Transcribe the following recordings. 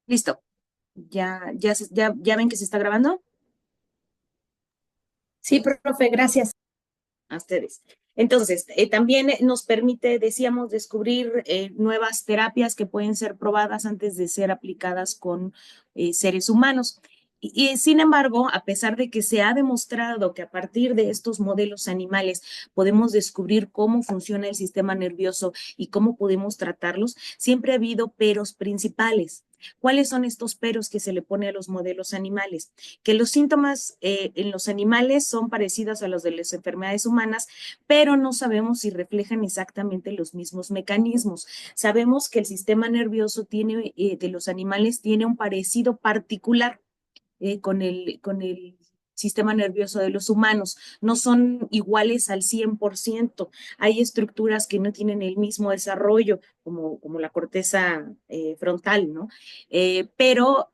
Listo. Ya ven que se está grabando. Sí, profe, gracias. A ustedes. Entonces, también nos permite, decíamos, descubrir nuevas terapias que pueden ser probadas antes de ser aplicadas con seres humanos. Sin embargo, a pesar de que se ha demostrado que a partir de estos modelos animales podemos descubrir cómo funciona el sistema nervioso y cómo podemos tratarlos, siempre ha habido peros principales. ¿Cuáles son estos peros que se le pone a los modelos animales? Que los síntomas en los animales son parecidos a los de las enfermedades humanas, pero no sabemos si reflejan exactamente los mismos mecanismos. Sabemos que el sistema nervioso de los animales tiene un parecido particular con el sistema nervioso de los humanos. No son iguales al 100%. Hay estructuras que no tienen el mismo desarrollo, como la corteza frontal, ¿no? Pero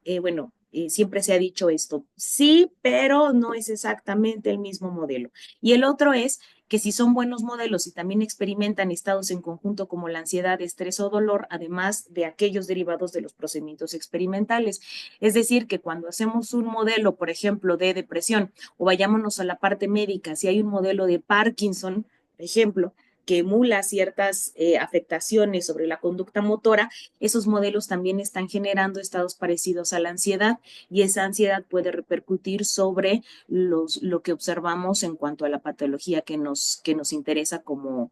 siempre se ha dicho esto, sí, pero no es exactamente el mismo modelo. Y el otro es que si son buenos modelos y también experimentan estados en conjunto como la ansiedad, estrés o dolor, además de aquellos derivados de los procedimientos experimentales. Es decir, que cuando hacemos un modelo, por ejemplo, de depresión, o vayámonos a la parte médica, si hay un modelo de Parkinson, por ejemplo, que emula ciertas afectaciones sobre la conducta motora, esos modelos también están generando estados parecidos a la ansiedad y esa ansiedad puede repercutir sobre lo que observamos en cuanto a la patología que nos interesa como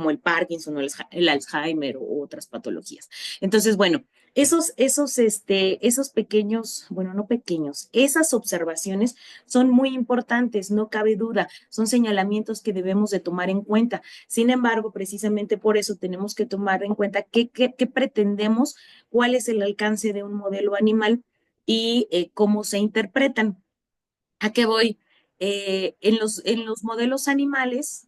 el Parkinson o el Alzheimer o otras patologías. Entonces, bueno, esos pequeños, bueno, no pequeños, esas observaciones son muy importantes, no cabe duda, son señalamientos que debemos de tomar en cuenta. Sin embargo, precisamente por eso tenemos que tomar en cuenta qué pretendemos, cuál es el alcance de un modelo animal y cómo se interpretan. ¿A qué voy? En los modelos animales,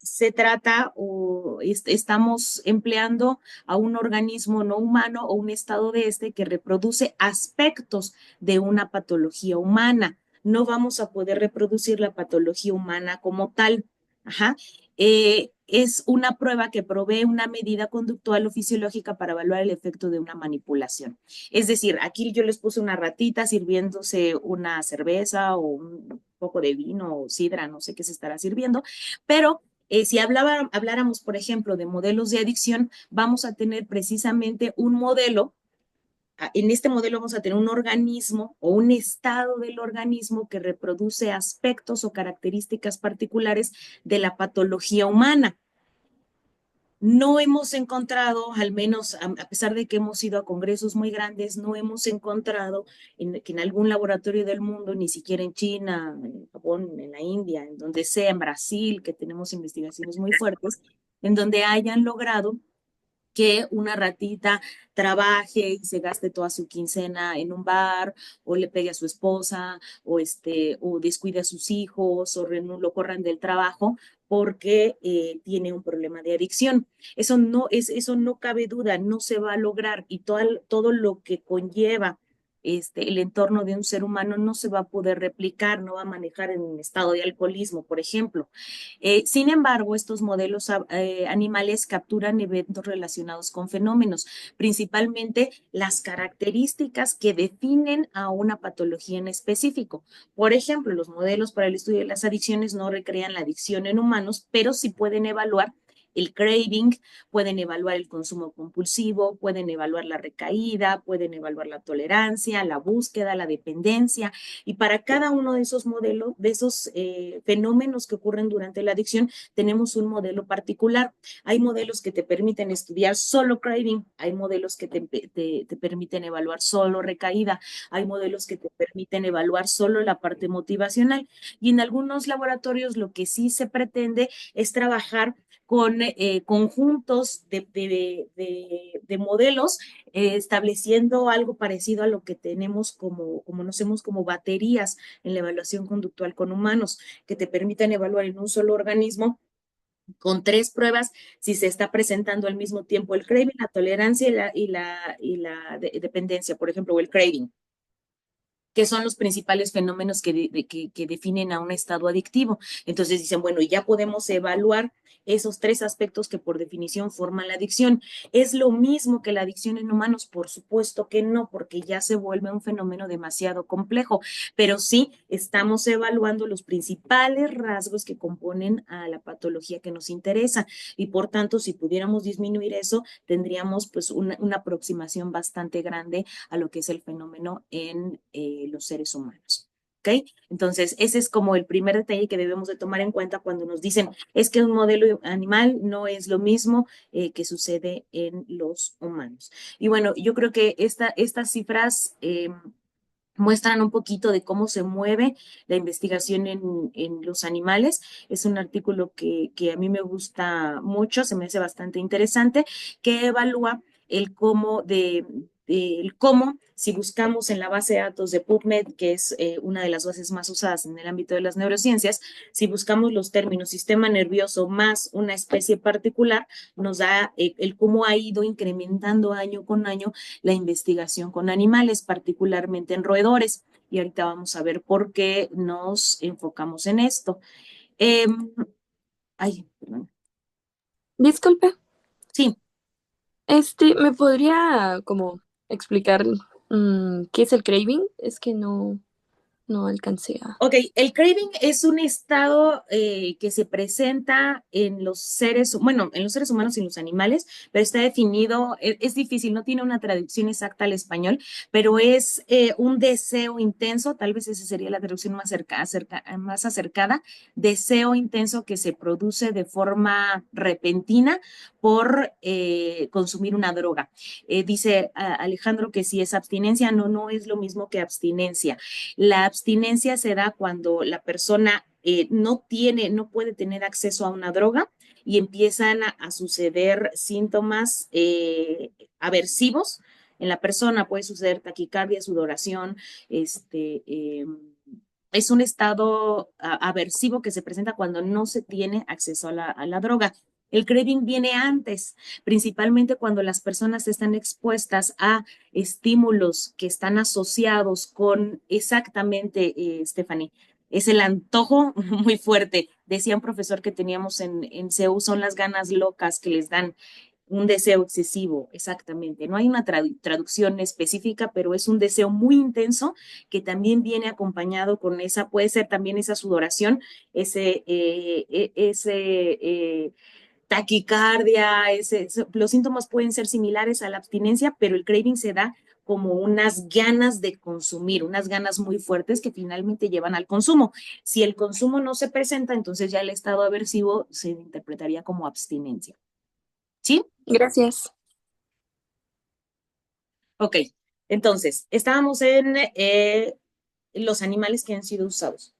se trata o estamos empleando a un organismo no humano o un estado de este que reproduce aspectos de una patología humana. No vamos a poder reproducir la patología humana como tal. Ajá. Es una prueba que provee una medida conductual o fisiológica para evaluar el efecto de una manipulación. Es decir, aquí yo les puse una ratita sirviéndose una cerveza o un poco de vino o sidra, no sé qué se estará sirviendo, pero si habláramos, por ejemplo, de modelos de adicción, vamos a tener precisamente un modelo. En este modelo vamos a tener un organismo o un estado del organismo que reproduce aspectos o características particulares de la patología humana. No hemos encontrado, al menos a pesar de que hemos ido a congresos muy grandes, no hemos encontrado que en algún laboratorio del mundo, ni siquiera en China, en Japón, en la India, en donde sea, en Brasil, que tenemos investigaciones muy fuertes, en donde hayan logrado que una ratita trabaje y se gaste toda su quincena en un bar, o le pegue a su esposa, o descuide a sus hijos, o lo corran del trabajo porque tiene un problema de adicción. Eso no cabe duda, no se va a lograr y todo lo que conlleva el entorno de un ser humano no se va a poder replicar, no va a manejar en un estado de alcoholismo, por ejemplo. Sin embargo, estos modelos animales capturan eventos relacionados con fenómenos, principalmente las características que definen a una patología en específico. Por ejemplo, los modelos para el estudio de las adicciones no recrean la adicción en humanos, pero sí pueden evaluar el craving, pueden evaluar el consumo compulsivo, pueden evaluar la recaída, pueden evaluar la tolerancia, la búsqueda, la dependencia, y para cada uno de esos modelos, de esos fenómenos que ocurren durante la adicción, tenemos un modelo particular. Hay modelos que te permiten estudiar solo craving, hay modelos que te permiten evaluar solo recaída, hay modelos que te permiten evaluar solo la parte motivacional. Y en algunos laboratorios lo que sí se pretende es trabajar con conjuntos de modelos, estableciendo algo parecido a lo que tenemos como conocemos como baterías en la evaluación conductual con humanos, que te permitan evaluar en un solo organismo con tres pruebas si se está presentando al mismo tiempo el craving, la tolerancia y la dependencia, por ejemplo, o el craving. que son los principales fenómenos que definen a un estado adictivo. Entonces dicen, bueno, ya podemos evaluar esos tres aspectos que por definición forman la adicción. ¿Es lo mismo que la adicción en humanos? Por supuesto que no, porque ya se vuelve un fenómeno demasiado complejo, pero sí estamos evaluando los principales rasgos que componen a la patología que nos interesa y por tanto, si pudiéramos disminuir eso, tendríamos pues una aproximación bastante grande a lo que es el fenómeno en los seres humanos. ¿Ok? Entonces, ese es como el primer detalle que debemos de tomar en cuenta cuando nos dicen es que un modelo animal no es lo mismo que sucede en los humanos. Y bueno, yo creo que estas cifras muestran un poquito de cómo se mueve la investigación en los animales. Es un artículo que a mí me gusta mucho, se me hace bastante interesante, que evalúa el cómo el cómo, si buscamos en la base de datos de PubMed, que es una de las bases más usadas en el ámbito de las neurociencias, si buscamos los términos sistema nervioso más una especie particular, nos da el cómo ha ido incrementando año con año la investigación con animales, particularmente en roedores. Y ahorita vamos a ver por qué nos enfocamos en esto. Eh, perdón. Disculpe, Sí, ¿me podría como explicar qué es el craving? Es que no alcancé a... ok, el craving es un estado que se presenta en los seres, bueno, en los seres humanos y en los animales, pero está definido, es difícil, no tiene una traducción exacta al español, pero es un deseo intenso, tal vez esa sería la traducción más acercada, deseo intenso que se produce de forma repentina por consumir una droga. Dice Alejandro que si es abstinencia, no, no es lo mismo que abstinencia. La abstinencia se da cuando la persona no puede tener acceso a una droga y empiezan a suceder síntomas aversivos en la persona. Puede suceder taquicardia, sudoración, es un estado aversivo que se presenta cuando no se tiene acceso a la droga. El craving viene antes, principalmente cuando las personas están expuestas a estímulos que están asociados con exactamente, Stephanie, es el antojo muy fuerte. Decía un profesor que teníamos en CEU, son las ganas locas que les dan un deseo excesivo, exactamente. No hay una traducción específica, pero es un deseo muy intenso que también viene acompañado con esa, puede ser también esa sudoración, ese taquicardia, los síntomas pueden ser similares a la abstinencia, pero el craving se da como unas ganas de consumir, unas ganas muy fuertes que finalmente llevan al consumo. Si el consumo no se presenta, entonces ya el estado aversivo se interpretaría como abstinencia. ¿Sí? Gracias. Ok. Entonces, estábamos en los animales que han sido usados.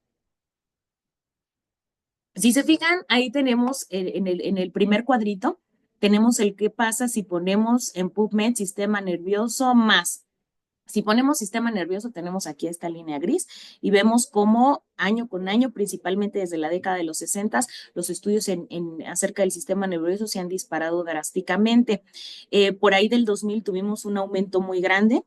Si se fijan, ahí tenemos en el primer cuadrito, tenemos el qué pasa si ponemos en PubMed sistema nervioso más. Si ponemos sistema nervioso, tenemos aquí esta línea gris y vemos cómo año con año, principalmente desde la década de los 60, los estudios acerca del sistema nervioso se han disparado drásticamente. Por ahí del 2000 tuvimos un aumento muy grande.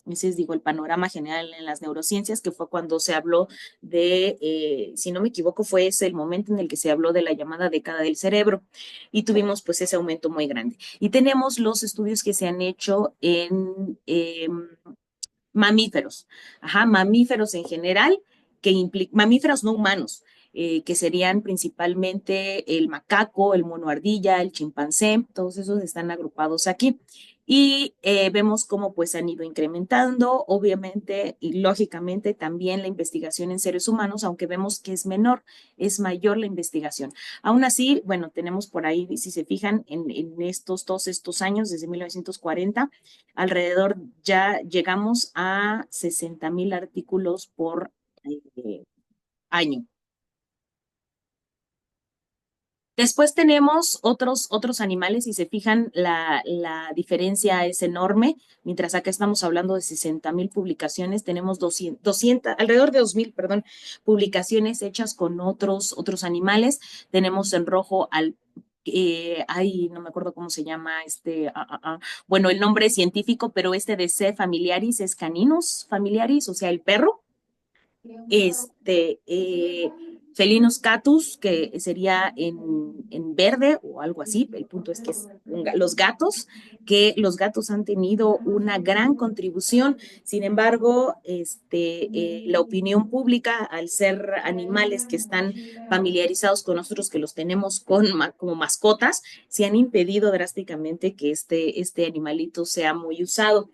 Ese es, digo, el panorama general en las neurociencias, que fue cuando se habló si no me equivoco, fue ese el momento en el que se habló de la llamada década del cerebro y tuvimos pues ese aumento muy grande. Y tenemos los estudios que se han hecho en mamíferos, ajá, mamíferos en general, mamíferos no humanos, que serían principalmente el macaco, el mono ardilla, el chimpancé, todos esos están agrupados aquí. Y vemos cómo pues han ido incrementando, obviamente y lógicamente también la investigación en seres humanos, aunque vemos que es menor, es mayor la investigación. Aún así, bueno, tenemos por ahí, si se fijan, todos estos años, desde 1940, alrededor ya llegamos a 60,000 artículos por año. Después tenemos otros animales, si se fijan, la diferencia es enorme. Mientras acá estamos hablando de 60,000 publicaciones, tenemos 200 alrededor de 2,000, perdón, publicaciones hechas con otros animales. Tenemos en rojo no me acuerdo cómo se llama bueno, el nombre científico, pero este de C. familiaris es Caninus familiaris, o sea, el perro. este, Felinus catus, que sería en verde o algo así. El punto es que los gatos, que los gatos han tenido una gran contribución. Sin embargo, la opinión pública, al ser animales que están familiarizados con nosotros, que los tenemos como mascotas, se han impedido drásticamente que este animalito sea muy usado.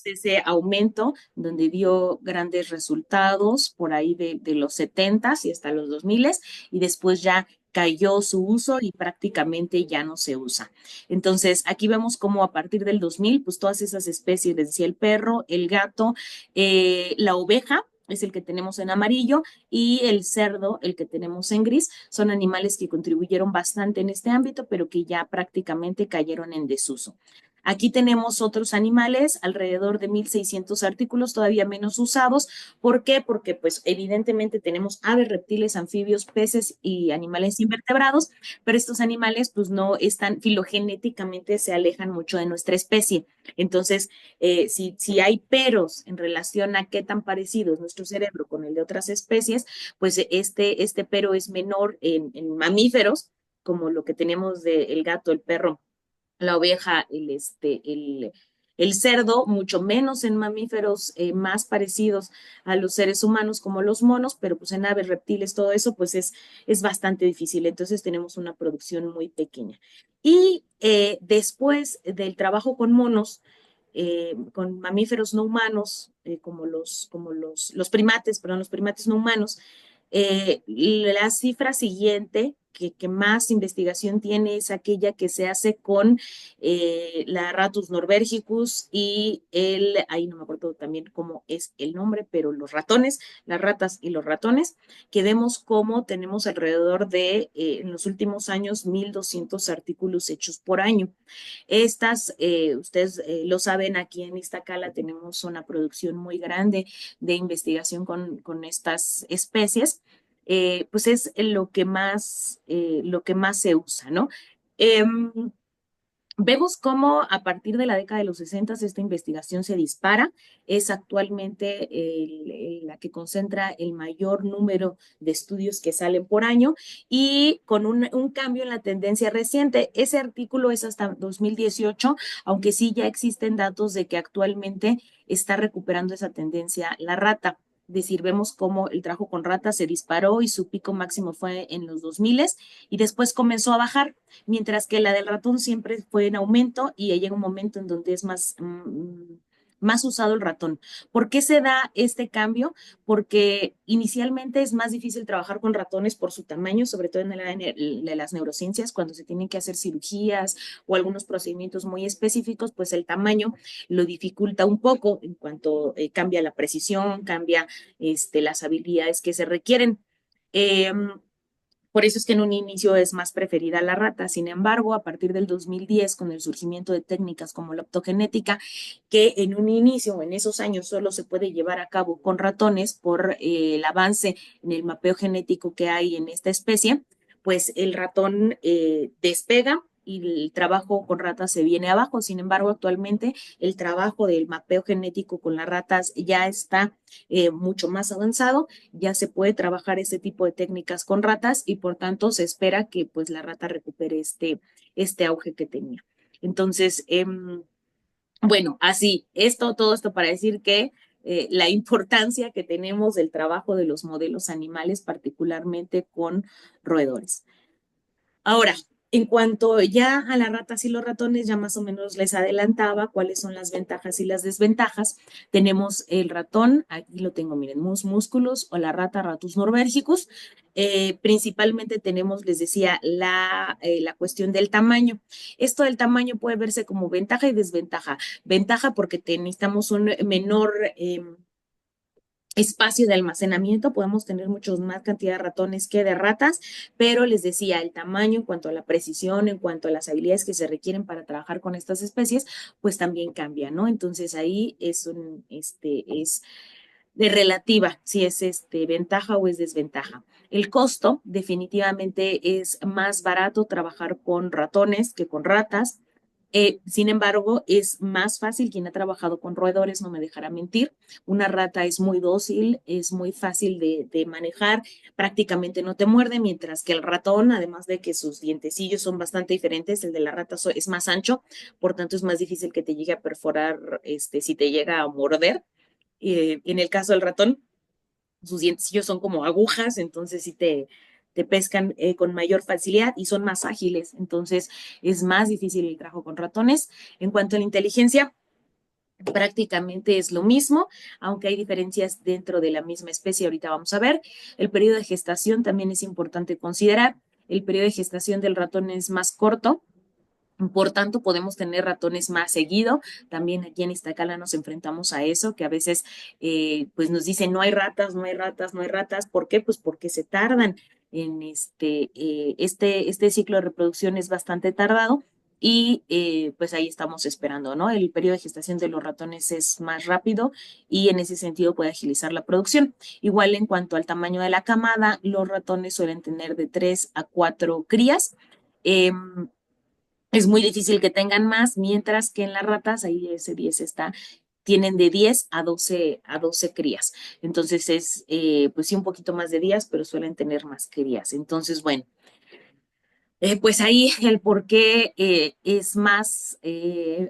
Ese aumento donde dio grandes resultados por ahí de los 70s y hasta los 2000s, y después ya cayó su uso y prácticamente ya no se usa. Entonces, aquí vemos cómo a partir del 2000, pues todas esas especies, les decía, el perro, el gato, la oveja, es el que tenemos en amarillo, y el cerdo, el que tenemos en gris, son animales que contribuyeron bastante en este ámbito, pero que ya prácticamente cayeron en desuso. Aquí tenemos otros animales, alrededor de 1,600 artículos, todavía menos usados. ¿Por qué? Porque pues evidentemente tenemos aves, reptiles, anfibios, peces y animales invertebrados, pero estos animales pues no están filogenéticamente, se alejan mucho de nuestra especie. Entonces, si hay peros en relación a qué tan parecido es nuestro cerebro con el de otras especies, pues este pero es menor en mamíferos, como lo que tenemos del gato, el perro, la oveja, el cerdo, mucho menos en mamíferos más parecidos a los seres humanos como los monos, pero pues en aves, reptiles, todo eso, pues es bastante difícil. Entonces tenemos una producción muy pequeña. Y después del trabajo con monos, con mamíferos no humanos, los primates, perdón, los primates no humanos, la cifra siguiente que más investigación tiene es aquella que se hace con la Ratus norbergicus y ahí no me acuerdo también cómo es el nombre, pero los ratones, las ratas y los ratones, que vemos cómo tenemos alrededor de, en los últimos años, 1,200 artículos hechos por año. Ustedes lo saben, aquí en Iztacala tenemos una producción muy grande de investigación con estas especies. Pues es lo que más se usa, ¿no? Em, Vemos cómo a partir de la década de los 60 esta investigación se dispara. Es actualmente la que concentra el mayor número de estudios que salen por año, y con un cambio en la tendencia reciente. Ese artículo es hasta 2018, aunque sí ya existen datos de que actualmente está recuperando esa tendencia la rata. Es decir, vemos cómo el trabajo con ratas se disparó y su pico máximo fue en los 2000 y después comenzó a bajar, mientras que la del ratón siempre fue en aumento y llega un momento en donde es más usado el ratón. ¿Por qué se da este cambio? Porque inicialmente es más difícil trabajar con ratones por su tamaño, sobre todo en de las neurociencias, cuando se tienen que hacer cirugías o algunos procedimientos muy específicos, pues el tamaño lo dificulta un poco en cuanto cambia la precisión, cambia las habilidades que se requieren. Eh, por eso es que en un inicio es más preferida la rata. Sin embargo, a partir del 2010, con el surgimiento de técnicas como la optogenética, que en un inicio, en esos años, solo se puede llevar a cabo con ratones por el avance en el mapeo genético que hay en esta especie, pues el ratón despega y el trabajo con ratas se viene abajo. Sin embargo, actualmente el trabajo del mapeo genético con las ratas ya está mucho más avanzado, ya se puede trabajar este tipo de técnicas con ratas y por tanto se espera que pues la rata recupere este auge que tenía. Entonces, bueno, así, todo esto para decir que la importancia que tenemos del trabajo de los modelos animales, particularmente con roedores. Ahora, en cuanto ya a las ratas y los ratones, ya más o menos les adelantaba cuáles son las ventajas y las desventajas. Tenemos el ratón, aquí lo tengo, miren, músculos, o la rata, Ratus norbergicus. Principalmente tenemos, les decía, la cuestión del tamaño. Esto del tamaño puede verse como ventaja y desventaja. Ventaja porque necesitamos un menor espacio de almacenamiento, podemos tener muchos más cantidad de ratones que de ratas, pero les decía, el tamaño en cuanto a la precisión, en cuanto a las habilidades que se requieren para trabajar con estas especies, pues también cambia, ¿no? Entonces ahí es de relativa, si es ventaja o es desventaja. El costo definitivamente es más barato trabajar con ratones que con ratas. Sin embargo, es más fácil. Quien ha trabajado con roedores no me dejará mentir. Una rata es muy dócil, es muy fácil de manejar, prácticamente no te muerde, mientras que el ratón, además de que sus dientecillos son bastante diferentes, el de la rata es más ancho, por tanto es más difícil que te llegue a perforar si te llega a morder. En el caso del ratón, sus dientecillos son como agujas, entonces sí te pescan con mayor facilidad y son más ágiles, entonces es más difícil el trabajo con ratones. En cuanto a la inteligencia, prácticamente es lo mismo, aunque hay diferencias dentro de la misma especie, ahorita vamos a ver. El periodo de gestación también es importante considerar. El periodo de gestación del ratón es más corto, por tanto, podemos tener ratones más seguido. También aquí en Iztacala nos enfrentamos a eso, que a veces pues nos dicen no hay ratas, no hay ratas, no hay ratas. ¿Por qué? Pues porque se tardan en este ciclo de reproducción es bastante tardado y pues ahí estamos esperando, ¿no? El periodo de gestación de los ratones es más rápido y en ese sentido puede agilizar la producción. Igual en cuanto al tamaño de la camada, los ratones suelen tener de 3 a 4 crías. Es muy difícil que tengan más, mientras que en las ratas, ahí ese 10 está, tienen de 10 a 12 crías. Entonces es, pues sí, un poquito más de días, pero suelen tener más crías. Entonces, bueno, pues ahí el por qué es más,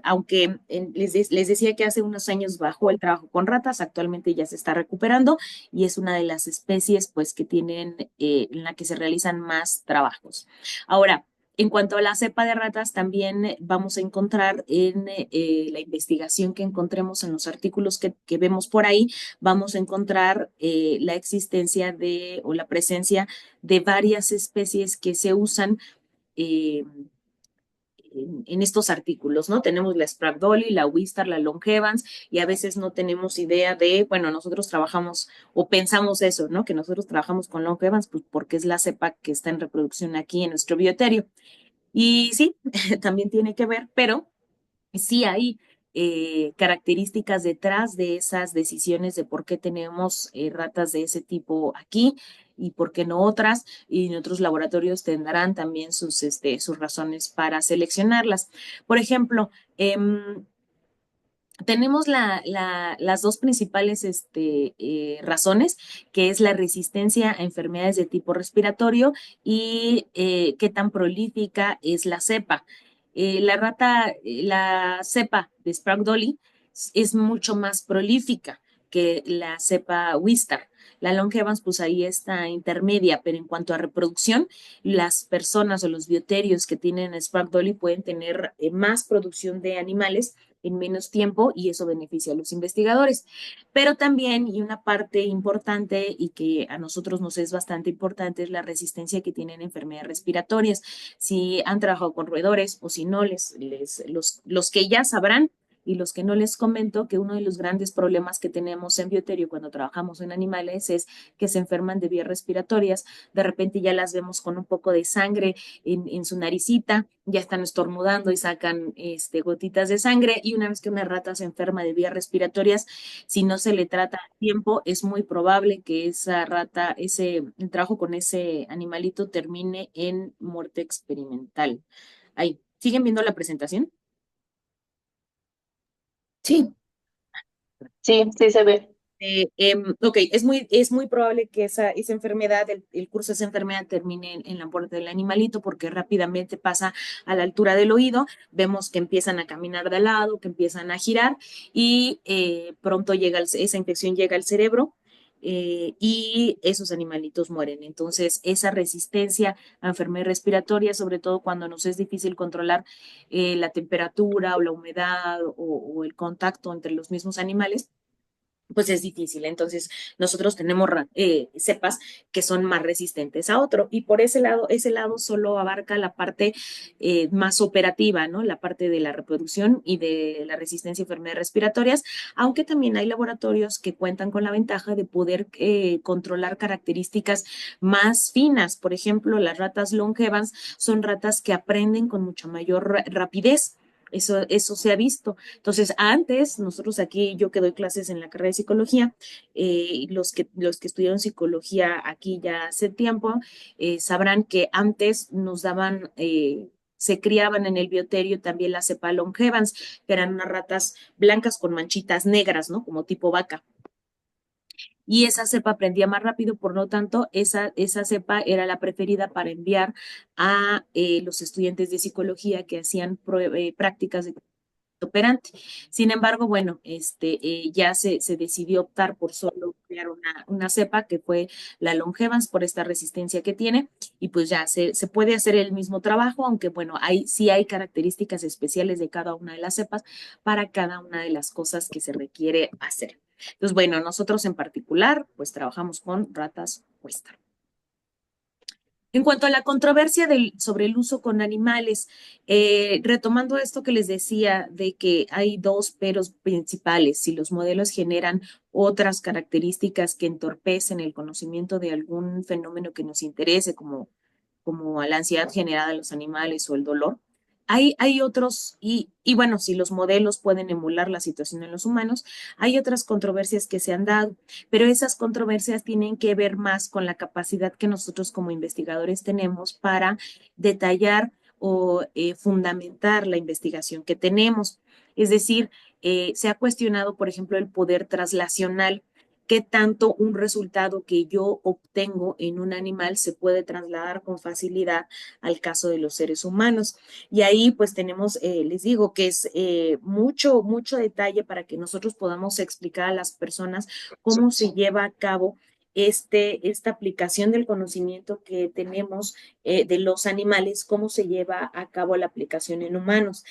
aunque les decía que hace unos años bajó el trabajo con ratas, actualmente ya se está recuperando y es una de las especies pues que tienen, en la que se realizan más trabajos. Ahora, en cuanto a la cepa de ratas, también vamos a encontrar en la investigación que encontremos en los artículos que vemos por ahí, vamos a encontrar la existencia de o la presencia de varias especies que se usan eh, en estos artículos, ¿no? Tenemos la Sprague Dolly, la Wistar, la Longevans, y a veces no tenemos idea de, bueno, nosotros trabajamos o pensamos eso, ¿no? Que nosotros trabajamos con Longevans, pues porque es la cepa que está en reproducción aquí en nuestro bioterio. Y sí, también tiene que ver, pero sí hay características detrás de esas decisiones de por qué tenemos ratas de ese tipo aquí y por qué no otras, y en otros laboratorios tendrán también sus razones para seleccionarlas. Por ejemplo, tenemos las dos principales razones, que es la resistencia a enfermedades de tipo respiratorio y qué tan prolífica es la cepa. La cepa de Sprague Dolly es mucho más prolífica que la cepa Wistar. La Longevans, pues ahí está intermedia, pero en cuanto a reproducción, las personas o los bioterios que tienen Sprague Dolly pueden tener más producción de animales en menos tiempo y eso beneficia a los investigadores. Pero también, y una parte importante y que a nosotros nos es bastante importante, es la resistencia que tienen enfermedades respiratorias. Si han trabajado con roedores o si no, los que ya sabrán y los que no les comento que uno de los grandes problemas que tenemos en bioterio cuando trabajamos en animales es que se enferman de vías respiratorias. De repente ya las vemos con un poco de sangre en su naricita, ya están estornudando y sacan gotitas de sangre. Y una vez que una rata se enferma de vías respiratorias, si no se le trata a tiempo, es muy probable que esa rata, el trabajo con ese animalito termine en muerte experimental. Ahí, ¿siguen viendo la presentación? Sí, sí, sí se ve. Ok, es muy probable que esa enfermedad, el curso de esa enfermedad termine en la puerta del animalito porque rápidamente pasa a la altura del oído, vemos que empiezan a caminar de lado, que empiezan a girar y pronto esa infección llega al cerebro y esos animalitos mueren. Entonces, esa resistencia a enfermedades respiratorias, sobre todo cuando nos es difícil controlar la temperatura o la humedad o el contacto entre los mismos animales, pues es difícil. Entonces, nosotros tenemos cepas que son más resistentes a otro y por ese lado solo abarca la parte más operativa, ¿no? La parte de la reproducción y de la resistencia a enfermedades respiratorias, aunque también hay laboratorios que cuentan con la ventaja de poder controlar características más finas. Por ejemplo, las ratas Longevans son ratas que aprenden con mucha mayor rapidez. Eso se ha visto. Entonces, antes, nosotros aquí, yo que doy clases en la carrera de psicología, los que estudiaron psicología aquí ya hace tiempo, sabrán que antes nos daban se criaban en el bioterio también la cepa longevans, que eran unas ratas blancas con manchitas negras, ¿no? Como tipo vaca. Y esa cepa aprendía más rápido, por lo tanto, esa cepa era la preferida para enviar a los estudiantes de psicología que hacían prácticas de operante. Sin embargo, bueno, ya se decidió optar por solo crear una cepa que fue la Longevans por esta resistencia que tiene y pues ya se puede hacer el mismo trabajo, aunque bueno, sí hay características especiales de cada una de las cepas para cada una de las cosas que se requiere hacer. Entonces, bueno, nosotros en particular, pues trabajamos con ratas Western. En cuanto a la controversia sobre el uso con animales, retomando esto que les decía de que hay dos peros principales, si los modelos generan otras características que entorpecen el conocimiento de algún fenómeno que nos interese, como a la ansiedad generada en los animales o el dolor. Hay otros, y bueno, si los modelos pueden emular la situación en los humanos, hay otras controversias que se han dado, pero esas controversias tienen que ver más con la capacidad que nosotros como investigadores tenemos para detallar o fundamentar la investigación que tenemos. Es decir, se ha cuestionado, por ejemplo, el poder traslacional, qué tanto un resultado que yo obtengo en un animal se puede trasladar con facilidad al caso de los seres humanos. Y ahí pues tenemos, les digo que es mucho, mucho detalle para que nosotros podamos explicar a las personas cómo se lleva a cabo esta aplicación del conocimiento que tenemos de los animales, cómo se lleva a cabo la aplicación en humanos.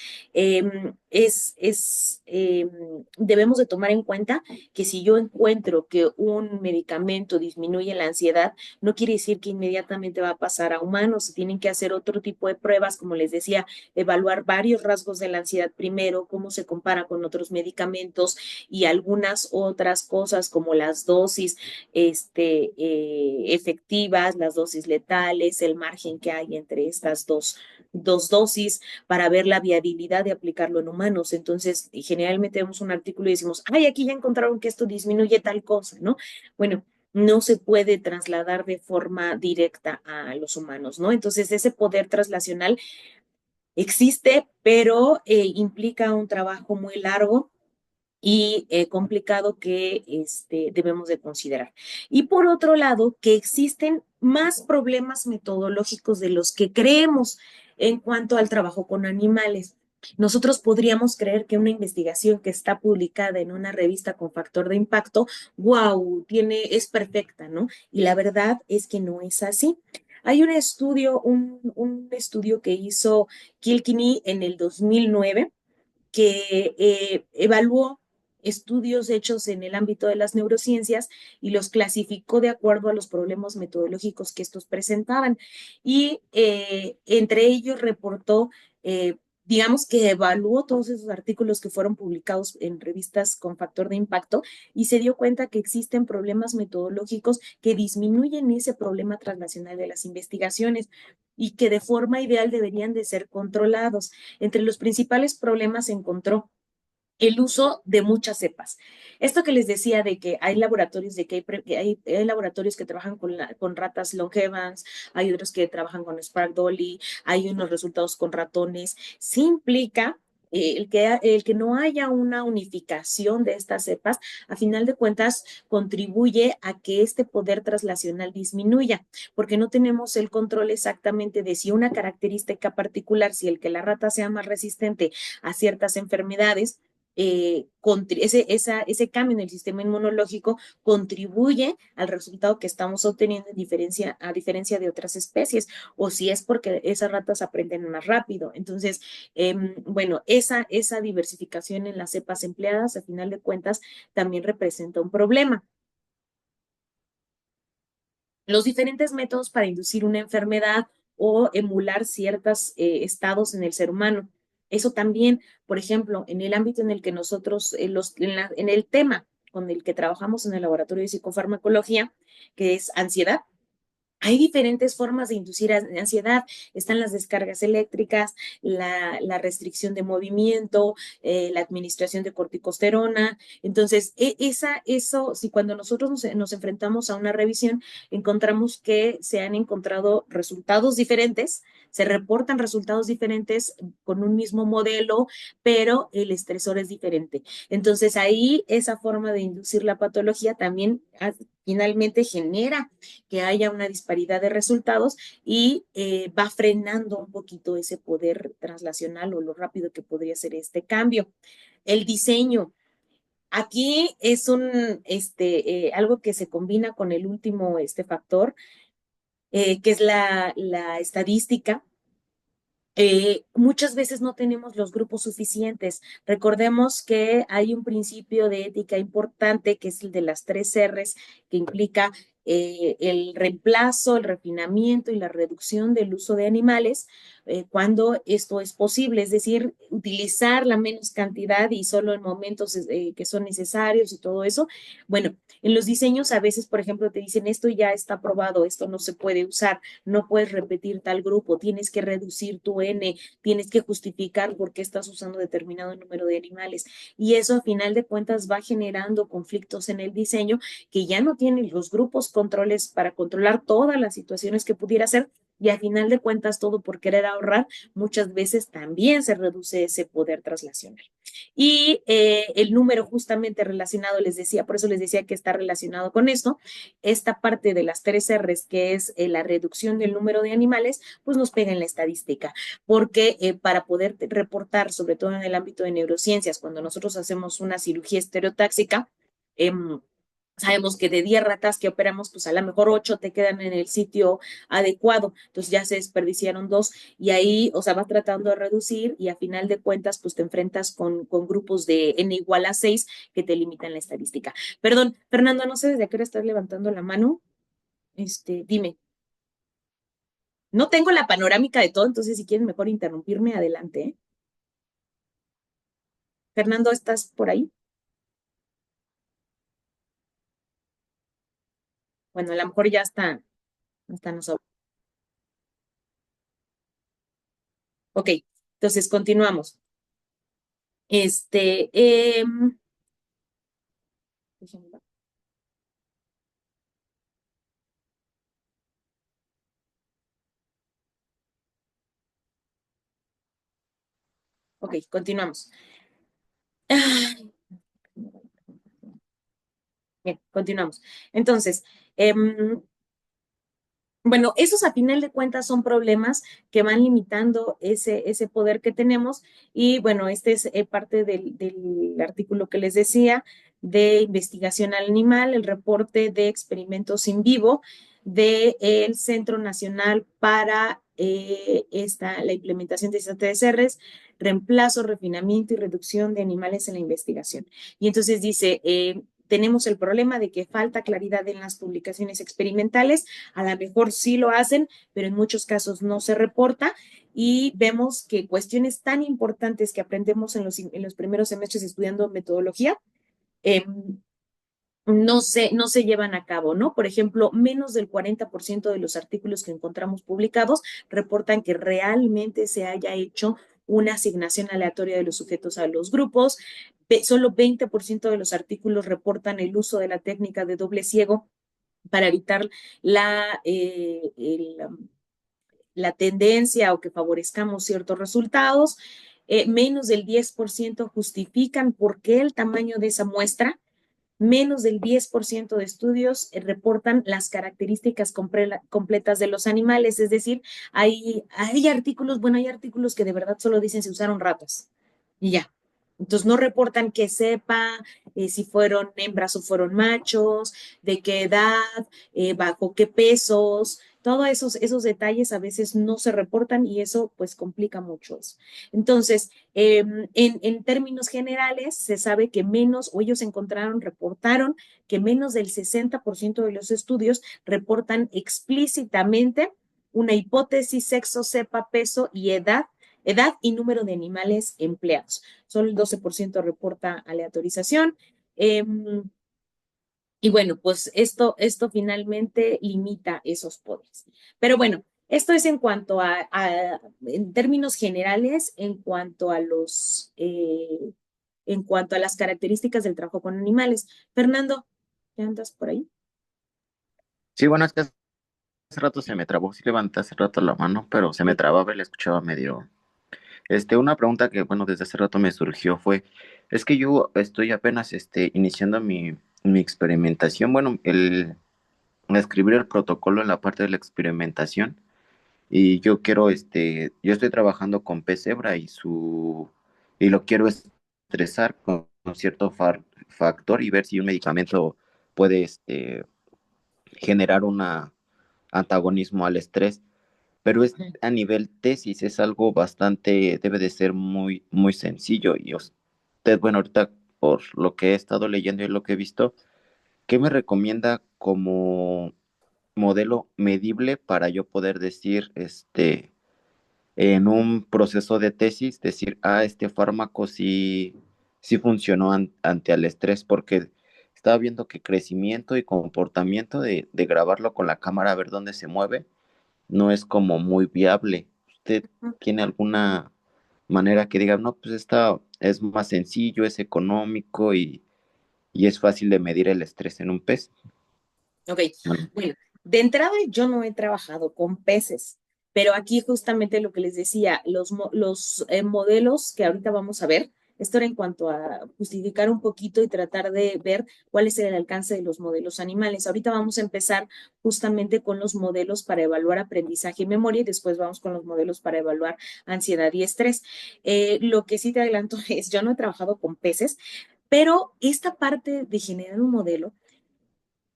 Debemos de tomar en cuenta que si yo encuentro que un medicamento disminuye la ansiedad, no quiere decir que inmediatamente va a pasar a humanos. Se tienen que hacer otro tipo de pruebas, como les decía, evaluar varios rasgos de la ansiedad primero, cómo se compara con otros medicamentos y algunas otras cosas como las dosis efectivas, las dosis letales, el margen que hay entre estas dos dosis para ver la viabilidad de aplicarlo en humanos. Entonces, generalmente vemos un artículo y decimos, ay, aquí ya encontraron que esto disminuye tal cosa, ¿no? Bueno, no se puede trasladar de forma directa a los humanos, ¿no? Entonces, ese poder traslacional existe, pero implica un trabajo muy largo y complicado que debemos de considerar. Y por otro lado, que existen más problemas metodológicos de los que creemos en cuanto al trabajo con animales. Nosotros podríamos creer que una investigación que está publicada en una revista con factor de impacto, wow, es perfecta, ¿no? Y la verdad es que no es así. Hay un estudio que hizo Kilkenny en el 2009 que evaluó estudios hechos en el ámbito de las neurociencias y los clasificó de acuerdo a los problemas metodológicos que estos presentaban. Y entre ellos reportó, digamos que evaluó todos esos artículos que fueron publicados en revistas con factor de impacto y se dio cuenta que existen problemas metodológicos que disminuyen ese problema transnacional de las investigaciones y que de forma ideal deberían de ser controlados. Entre los principales problemas se encontró el uso de muchas cepas. Esto que les decía de que hay laboratorios hay laboratorios que trabajan con ratas longevans, hay otros que trabajan con Spark Dolly, hay unos resultados con ratones, sí implica el que no haya una unificación de estas cepas, a final de cuentas, contribuye a que este poder traslacional disminuya, porque no tenemos el control exactamente de si una característica particular, si el que la rata sea más resistente a ciertas enfermedades, ese cambio en el sistema inmunológico contribuye al resultado que estamos obteniendo a diferencia de otras especies, o si es porque esas ratas aprenden más rápido. Entonces, bueno, esa diversificación en las cepas empleadas, a final de cuentas, también representa un problema. Los diferentes métodos para inducir una enfermedad o emular ciertos estados en el ser humano. Eso también, por ejemplo, en el ámbito en el que nosotros, en el tema con el que trabajamos en el laboratorio de psicofarmacología, que es ansiedad, Hay diferentes formas de inducir ansiedad. Están las descargas eléctricas, la restricción de movimiento, la administración de corticosterona. Entonces, eso, si cuando nosotros nos enfrentamos a una revisión, encontramos que se han encontrado resultados diferentes, se reportan resultados diferentes con un mismo modelo, pero el estresor es diferente. Entonces, ahí esa forma de inducir la patología también finalmente genera que haya una disparidad de resultados y va frenando un poquito ese poder translacional o lo rápido que podría ser este cambio. El diseño. Aquí es algo que se combina con el último factor, que es la estadística. Muchas veces no tenemos los grupos suficientes. Recordemos que hay un principio de ética importante que es el de las tres R's, que implica el reemplazo, el refinamiento y la reducción del uso de animales cuando esto es posible, es decir, utilizar la menos cantidad y solo en momentos que son necesarios y todo eso. Bueno, en los diseños a veces, por ejemplo, te dicen esto ya está probado, esto no se puede usar, no puedes repetir tal grupo, tienes que reducir tu N, tienes que justificar por qué estás usando determinado número de animales. Y eso a final de cuentas va generando conflictos en el diseño que ya no tienen los grupos controles para controlar todas las situaciones que pudiera ser. Y a final de cuentas, todo por querer ahorrar, muchas veces también se reduce ese poder traslacional. Y el número justamente relacionado, les decía, por eso les decía que está relacionado con esto, esta parte de las tres R's, que es la reducción del número de animales, pues nos pega en la estadística, porque para poder reportar, sobre todo en el ámbito de neurociencias, cuando nosotros hacemos una cirugía estereotáxica, eh, sabemos que de 10 ratas que operamos, pues a lo mejor 8 te quedan en el sitio adecuado, entonces ya se desperdiciaron 2 y ahí, o sea, vas tratando de reducir y a final de cuentas, pues te enfrentas con grupos de n igual a 6 que te limitan la estadística. Perdón, Fernando, no sé desde qué hora estás levantando la mano. Dime. No tengo la panorámica de todo, entonces si quieren mejor interrumpirme, adelante. ¿Eh? Fernando, ¿estás por ahí? Bueno, a lo mejor ya está nosotros. Ok, entonces continuamos. Este, ok, continuamos. Ah, bien, continuamos. Entonces, bueno, esos a final de cuentas son problemas que van limitando ese poder que tenemos y bueno, este es parte del artículo que les decía de investigación animal, el reporte de experimentos in vivo del Centro Nacional para la implementación de estas TSRs, reemplazo, refinamiento y reducción de animales en la investigación. Y entonces dice, tenemos el problema de que falta claridad en las publicaciones experimentales, a lo mejor sí lo hacen, pero en muchos casos no se reporta y vemos que cuestiones tan importantes que aprendemos en los primeros semestres estudiando metodología, eh, no se llevan a cabo, ¿no? Por ejemplo, menos del 40% de los artículos que encontramos publicados reportan que realmente se haya hecho una asignación aleatoria de los sujetos a los grupos. Solo 20% de los artículos reportan el uso de la técnica de doble ciego para evitar la, eh, el, la tendencia o que favorezcamos ciertos resultados. Menos del 10% justifican por qué el tamaño de esa muestra. Menos del 10% de estudios reportan las características completas de los animales, es decir, hay artículos, bueno, hay artículos que de verdad solo dicen si usaron ratas y ya. Entonces no reportan que sepa si fueron hembras o fueron machos, de qué edad, bajo qué pesos, todos esos detalles a veces no se reportan y eso pues complica mucho eso. Entonces, en términos generales, se sabe que menos, o ellos encontraron, reportaron que menos del 60% de los estudios reportan explícitamente una hipótesis, sexo, cepa, peso y edad y número de animales empleados. Solo el 12% reporta aleatorización. Y bueno, pues esto finalmente limita esos poderes. Pero bueno, esto es en cuanto en términos generales, en cuanto a las características del trabajo con animales. Fernando, ¿qué andas por ahí? Sí, bueno, es que hace rato se me trabó, sí levanté hace rato la mano, pero se me trababa y la escuchaba medio. Una pregunta que, bueno, desde hace rato me surgió fue, es que yo estoy apenas, iniciando mi experimentación, bueno, escribir el protocolo en la parte de la experimentación, y yo quiero, yo estoy trabajando con pez cebra y lo quiero estresar con cierto factor y ver si un medicamento puede, generar una antagonismo al estrés, pero es a nivel tesis, es algo bastante, debe de ser muy, muy sencillo. Y usted, bueno, ahorita por lo que he estado leyendo y lo que he visto, ¿qué me recomienda como modelo medible para yo poder decir, en un proceso de tesis, decir, este fármaco sí funcionó ante el estrés? Porque estaba viendo que crecimiento y comportamiento de grabarlo con la cámara a ver dónde se mueve no es como muy viable. ¿Usted tiene alguna manera que diga, no, pues esta es más sencillo, es económico y es fácil de medir el estrés en un pez? Ok, Bueno, bueno, de entrada yo no he trabajado con peces, pero aquí justamente lo que les decía, los modelos que ahorita vamos a ver, esto era en cuanto a justificar un poquito y tratar de ver cuál es el alcance de los modelos animales. Ahorita vamos a empezar justamente con los modelos para evaluar aprendizaje y memoria y después vamos con los modelos para evaluar ansiedad y estrés. Lo que sí te adelanto es, yo no he trabajado con peces, pero esta parte de generar un modelo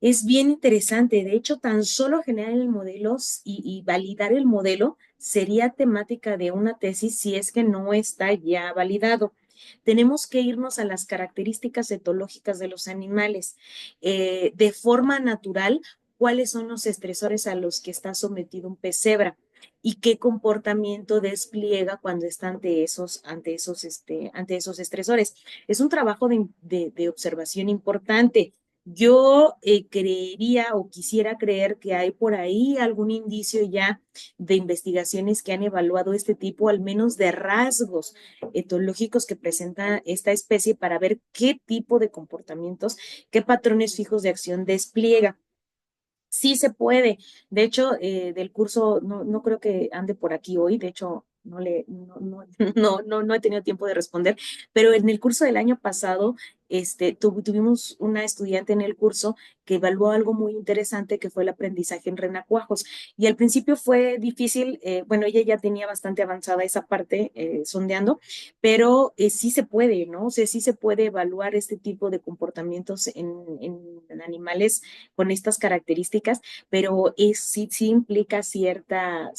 es bien interesante. De hecho, tan solo generar el modelo y validar el modelo sería temática de una tesis si es que no está ya validado. Tenemos que irnos a las características etológicas de los animales. De forma natural, cuáles son los estresores a los que está sometido un pez cebra y qué comportamiento despliega cuando está ante esos estresores. Es un trabajo de observación importante. Yo creería o quisiera creer que hay por ahí algún indicio ya de investigaciones que han evaluado este tipo, al menos de rasgos etológicos que presenta esta especie para ver qué tipo de comportamientos, qué patrones fijos de acción despliega. Sí se puede. De hecho, del curso, no creo que ande por aquí hoy. De hecho, no he tenido tiempo de responder, pero en el curso del año pasado, tuvimos una estudiante en el curso que evaluó algo muy interesante que fue el aprendizaje en renacuajos. Y al principio fue difícil, bueno, ella ya tenía bastante avanzada esa parte sondeando, pero sí se puede, ¿no? O sea, sí se puede evaluar este tipo de comportamientos en animales con estas características, pero sí implica cierto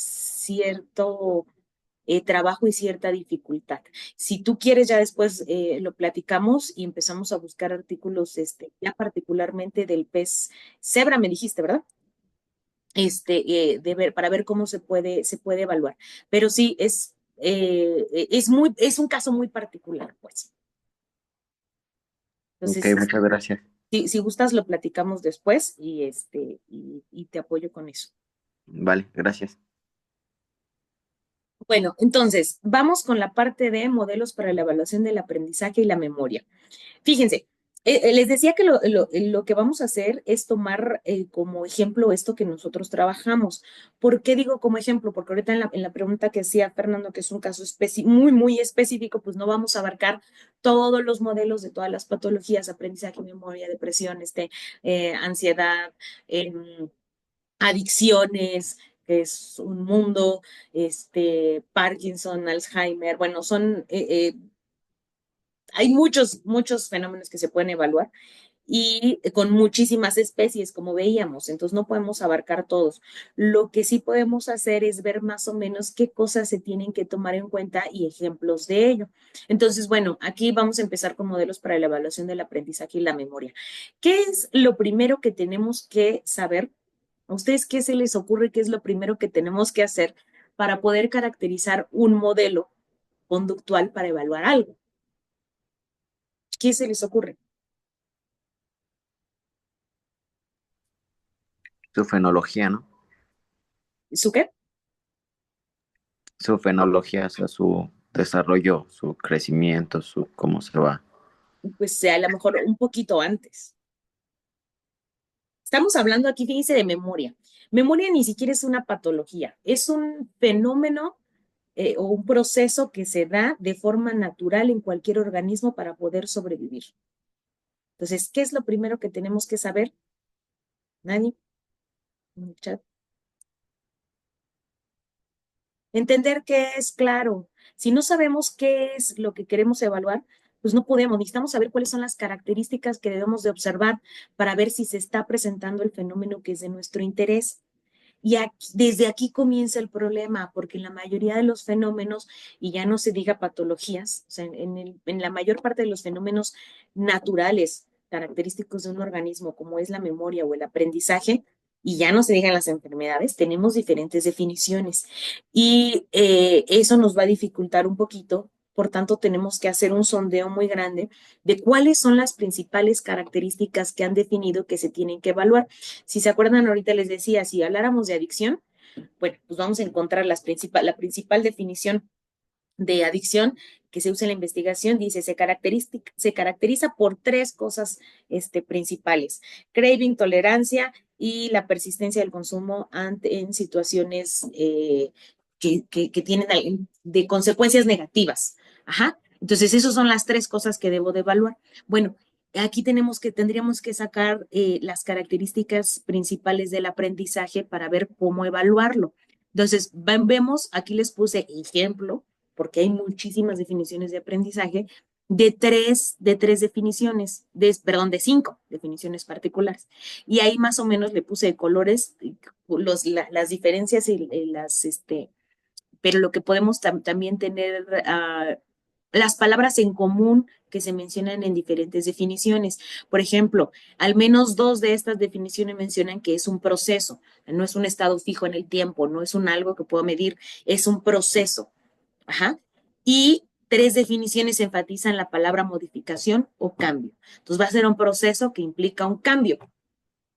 trabajo y cierta dificultad. Si tú quieres, ya después lo platicamos y empezamos a buscar artículos, ya particularmente del pez cebra, me dijiste, ¿verdad? Para ver cómo se puede evaluar. Pero sí, es un caso muy particular, pues. ok, Entonces, muchas gracias. si gustas, lo platicamos después y te apoyo con eso. Vale, gracias. Bueno, entonces, vamos con la parte de modelos para la evaluación del aprendizaje y la memoria. Fíjense, les decía que lo que vamos a hacer es tomar como ejemplo esto que nosotros trabajamos. ¿Por qué digo como ejemplo? Porque ahorita en la pregunta que hacía Fernando, que es un caso muy específico, pues no vamos a abarcar todos los modelos de todas las patologías, aprendizaje, memoria, depresión, ansiedad, em, adicciones, que es un mundo, Parkinson, Alzheimer, bueno, hay muchos fenómenos que se pueden evaluar y con muchísimas especies, como veíamos, entonces no podemos abarcar todos. Lo que sí podemos hacer es ver más o menos qué cosas se tienen que tomar en cuenta y ejemplos de ello. Entonces, bueno, aquí vamos a empezar con modelos para la evaluación del aprendizaje y la memoria. ¿Qué es lo primero que tenemos que saber? ¿A ustedes qué se les ocurre que es lo primero que tenemos que hacer para poder caracterizar un modelo conductual para evaluar algo? ¿Qué se les ocurre? su fenología, ¿no? ¿Su qué? Su fenología, o sea, su desarrollo, su crecimiento, su cómo se va. Pues a lo mejor un poquito antes. Estamos hablando aquí, fíjense, de memoria. Memoria ni siquiera es una patología, es un fenómeno o un proceso que se da de forma natural en cualquier organismo para poder sobrevivir. Entonces, ¿qué es lo primero que tenemos que saber? Nadie en el chat. Entender qué es claro. Si no sabemos qué es lo que queremos evaluar, pues no podemos. Necesitamos saber cuáles son las características que debemos de observar para ver si se está presentando el fenómeno que es de nuestro interés. Y desde aquí comienza el problema, porque en la mayoría de los fenómenos, y ya no se diga patologías, o sea, en la mayor parte de los fenómenos naturales, característicos de un organismo, como es la memoria o el aprendizaje, y ya no se digan las enfermedades, tenemos diferentes definiciones. Y eso nos va a dificultar un poquito, por tanto, tenemos que hacer un sondeo muy grande de cuáles son las principales características que han definido que se tienen que evaluar. Si se acuerdan, ahorita les decía, si habláramos de adicción, bueno, pues vamos a encontrar la principal definición de adicción que se usa en la investigación, dice, se caracteriza por tres cosas principales: craving, tolerancia y la persistencia del consumo en situaciones que tienen de consecuencias negativas. Ajá. Entonces, esas son las tres cosas que debo de evaluar. Bueno, aquí tendríamos que sacar las características principales del aprendizaje para ver cómo evaluarlo. Entonces, vemos, aquí les puse ejemplo, porque hay muchísimas definiciones de aprendizaje, de tres definiciones, perdón, de 5 definiciones particulares. Y ahí más o menos le puse de colores las diferencias y pero lo que podemos también tener, las palabras en común que se mencionan en diferentes definiciones. Por ejemplo, al menos 2 de estas definiciones mencionan que es un proceso, no es un estado fijo en el tiempo, no es un algo que puedo medir, es un proceso. Ajá. Y 3 definiciones enfatizan la palabra modificación o cambio. Entonces va a ser un proceso que implica un cambio.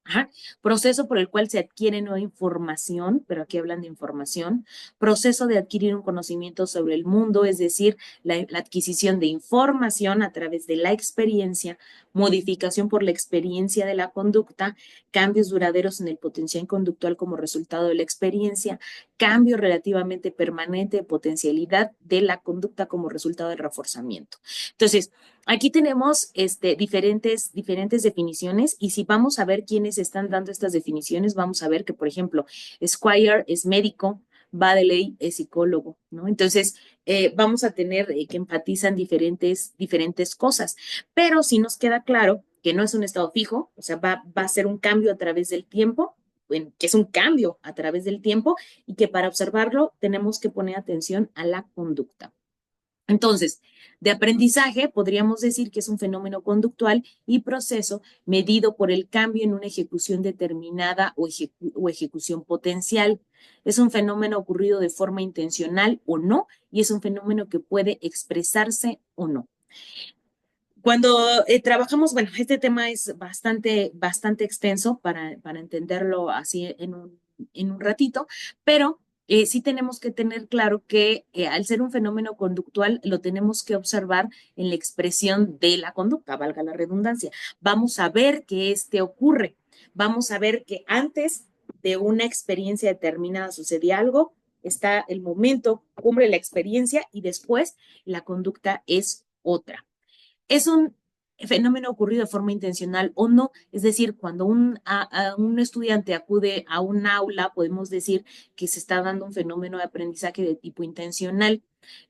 Ajá. Proceso por el cual se adquiere nueva información, pero aquí hablan de información. Proceso de adquirir un conocimiento sobre el mundo, es decir, la adquisición de información a través de la experiencia, modificación por la experiencia de la conducta, cambios duraderos en el potencial conductual como resultado de la experiencia, cambio relativamente permanente de potencialidad de la conducta como resultado del reforzamiento. Entonces, aquí tenemos diferentes definiciones, y si vamos a ver quiénes están dando estas definiciones, vamos a ver que, por ejemplo, Squire es médico, Baddeley es psicólogo, ¿no? Entonces, vamos a tener que enfatizan diferentes cosas, pero sí nos queda claro que no es un estado fijo, o sea, va a ser un cambio a través del tiempo, bueno, que es un cambio a través del tiempo, y que para observarlo tenemos que poner atención a la conducta. Entonces, de aprendizaje podríamos decir que es un fenómeno conductual y proceso medido por el cambio en una ejecución determinada o ejecución potencial. Es un fenómeno ocurrido de forma intencional o no, y es un fenómeno que puede expresarse o no. Cuando trabajamos, bueno, este tema es bastante extenso para entenderlo así en un ratito, pero sí tenemos que tener claro que al ser un fenómeno conductual, lo tenemos que observar en la expresión de la conducta, valga la redundancia. Vamos a ver que ocurre, vamos a ver que antes de una experiencia determinada sucedía algo, está el momento, cumple la experiencia, y después la conducta es otra. Es un fenómeno ocurrido de forma intencional o no, es decir, cuando un estudiante acude a un aula, podemos decir que se está dando un fenómeno de aprendizaje de tipo intencional.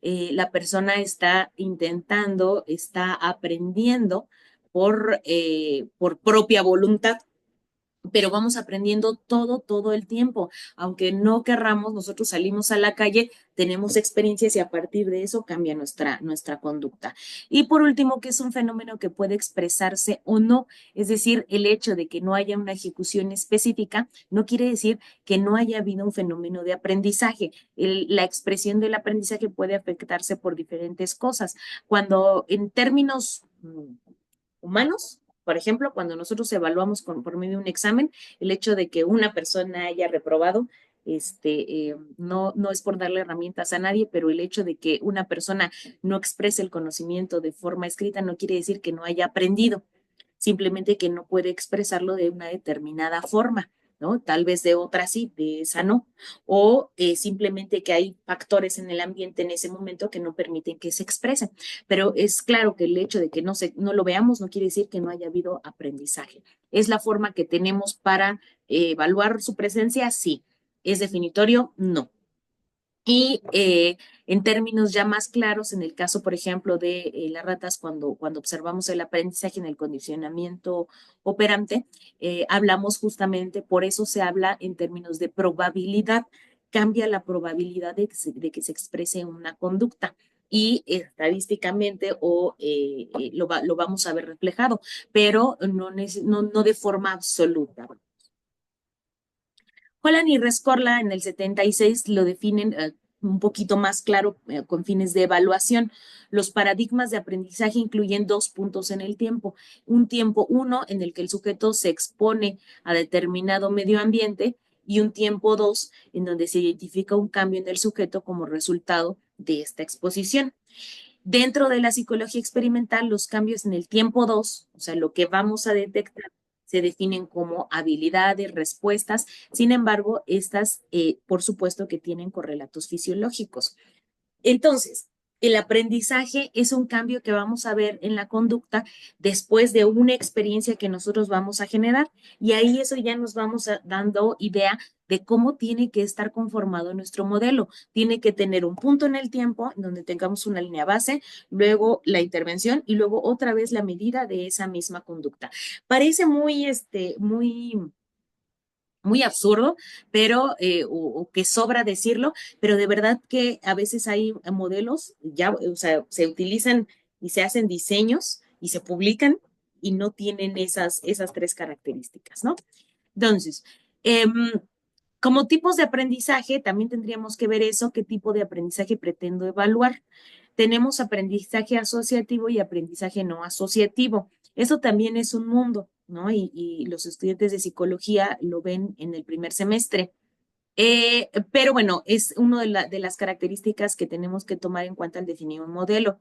La persona está intentando, está aprendiendo por propia voluntad, pero vamos aprendiendo todo el tiempo. Aunque no querramos, nosotros salimos a la calle, tenemos experiencias, y a partir de eso cambia nuestra conducta. Y por último, que es un fenómeno que puede expresarse o no, es decir, el hecho de que no haya una ejecución específica no quiere decir que no haya habido un fenómeno de aprendizaje. La expresión del aprendizaje puede afectarse por diferentes cosas. Cuando en términos humanos, Por ejemplo, cuando nosotros evaluamos por medio de un examen, el hecho de que una persona haya reprobado, no es por darle herramientas a nadie, pero el hecho de que una persona no exprese el conocimiento de forma escrita no quiere decir que no haya aprendido, simplemente que no puede expresarlo de una determinada forma, ¿no? Tal vez de otra sí, de esa no. O simplemente que hay factores en el ambiente en ese momento que no permiten que se expresen. Pero es claro que el hecho de que no lo veamos no quiere decir que no haya habido aprendizaje. ¿Es la forma que tenemos para evaluar su presencia? Sí. ¿Es definitorio? No. Y en términos ya más claros, en el caso, por ejemplo, de las ratas, cuando observamos el aprendizaje en el condicionamiento operante, hablamos justamente, por eso se habla en términos de probabilidad, cambia la probabilidad de que se exprese una conducta. Y estadísticamente lo vamos a ver reflejado, pero no de forma absoluta. Holland y Rescorla en el 76 lo definen un poquito más claro con fines de evaluación. Los paradigmas de aprendizaje incluyen 2 puntos en el tiempo. Un tiempo uno en el que el sujeto se expone a determinado medio ambiente y un tiempo dos en donde se identifica un cambio en el sujeto como resultado de esta exposición. Dentro de la psicología experimental, los cambios en el tiempo 2, o sea, lo que vamos a detectar, se definen como habilidades, respuestas. Sin embargo, estas, por supuesto, que tienen correlatos fisiológicos. Entonces, el aprendizaje es un cambio que vamos a ver en la conducta después de una experiencia que nosotros vamos a generar y ahí eso ya nos vamos dando idea de cómo tiene que estar conformado nuestro modelo. Tiene que tener un punto en el tiempo donde tengamos una línea base, luego la intervención y luego otra vez la medida de esa misma conducta. Parece muy absurdo, pero, o que sobra decirlo, pero de verdad que a veces hay modelos, ya, o sea, se utilizan y se hacen diseños y se publican y no tienen esas 3 características, ¿no? Entonces, como tipos de aprendizaje, también tendríamos que ver eso, qué tipo de aprendizaje pretendo evaluar. Tenemos aprendizaje asociativo y aprendizaje no asociativo. Eso también es un mundo, ¿no? Y los estudiantes de psicología lo ven en el primer semestre. Pero bueno, es una de las características que tenemos que tomar en cuenta al definir un modelo.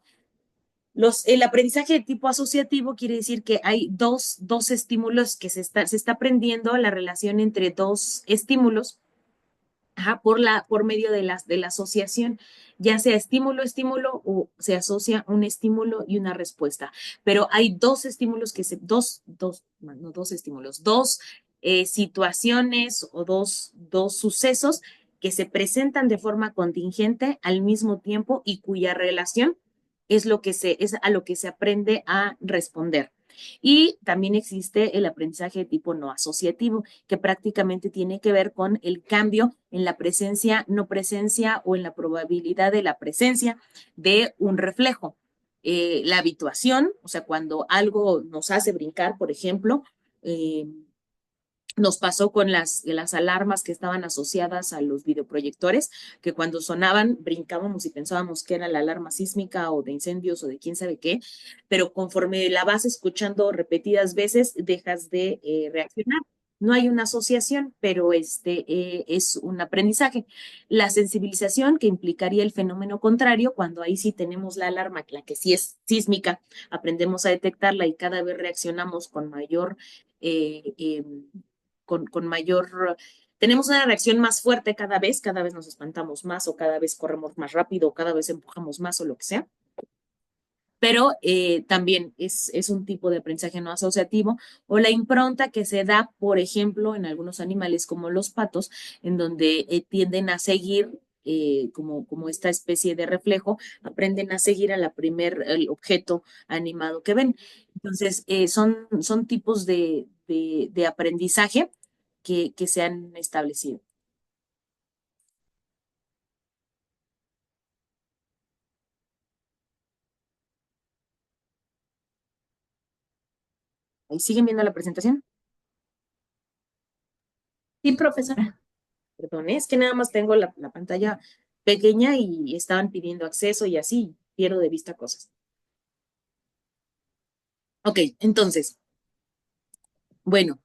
El aprendizaje de tipo asociativo quiere decir que hay dos estímulos que se está aprendiendo la relación entre dos estímulos. Ajá, por medio de la asociación, ya sea estímulo o se asocia un estímulo y una respuesta. Pero hay dos estímulos no dos estímulos, dos situaciones o dos sucesos que se presentan de forma contingente al mismo tiempo y cuya relación es a lo que se aprende a responder. Y también existe el aprendizaje de tipo no asociativo, que prácticamente tiene que ver con el cambio en la presencia, no presencia o en la probabilidad de la presencia de un reflejo. La habituación, o sea, cuando algo nos hace brincar, por ejemplo, nos pasó con las alarmas que estaban asociadas a los videoproyectores, que cuando sonaban brincábamos y pensábamos que era la alarma sísmica o de incendios o de quién sabe qué, pero conforme la vas escuchando repetidas veces, dejas de reaccionar. No hay una asociación, pero es un aprendizaje. La sensibilización, que implicaría el fenómeno contrario, cuando ahí sí tenemos la alarma, la que sí es sísmica, aprendemos a detectarla y cada vez reaccionamos con mayor eh, eh, con mayor, tenemos una reacción más fuerte cada vez nos espantamos más o cada vez corremos más rápido o cada vez empujamos más o lo que sea. Pero también es un tipo de aprendizaje no asociativo o la impronta que se da, por ejemplo, en algunos animales como los patos, en donde tienden a seguir como esta especie de reflejo, aprenden a seguir a el objeto animado que ven. Entonces, son tipos de aprendizaje que se han establecido. ¿Y siguen viendo la presentación? Sí, profesora. Perdón, es que nada más tengo la pantalla pequeña y estaban pidiendo acceso y así pierdo de vista cosas. Ok, entonces, Bueno,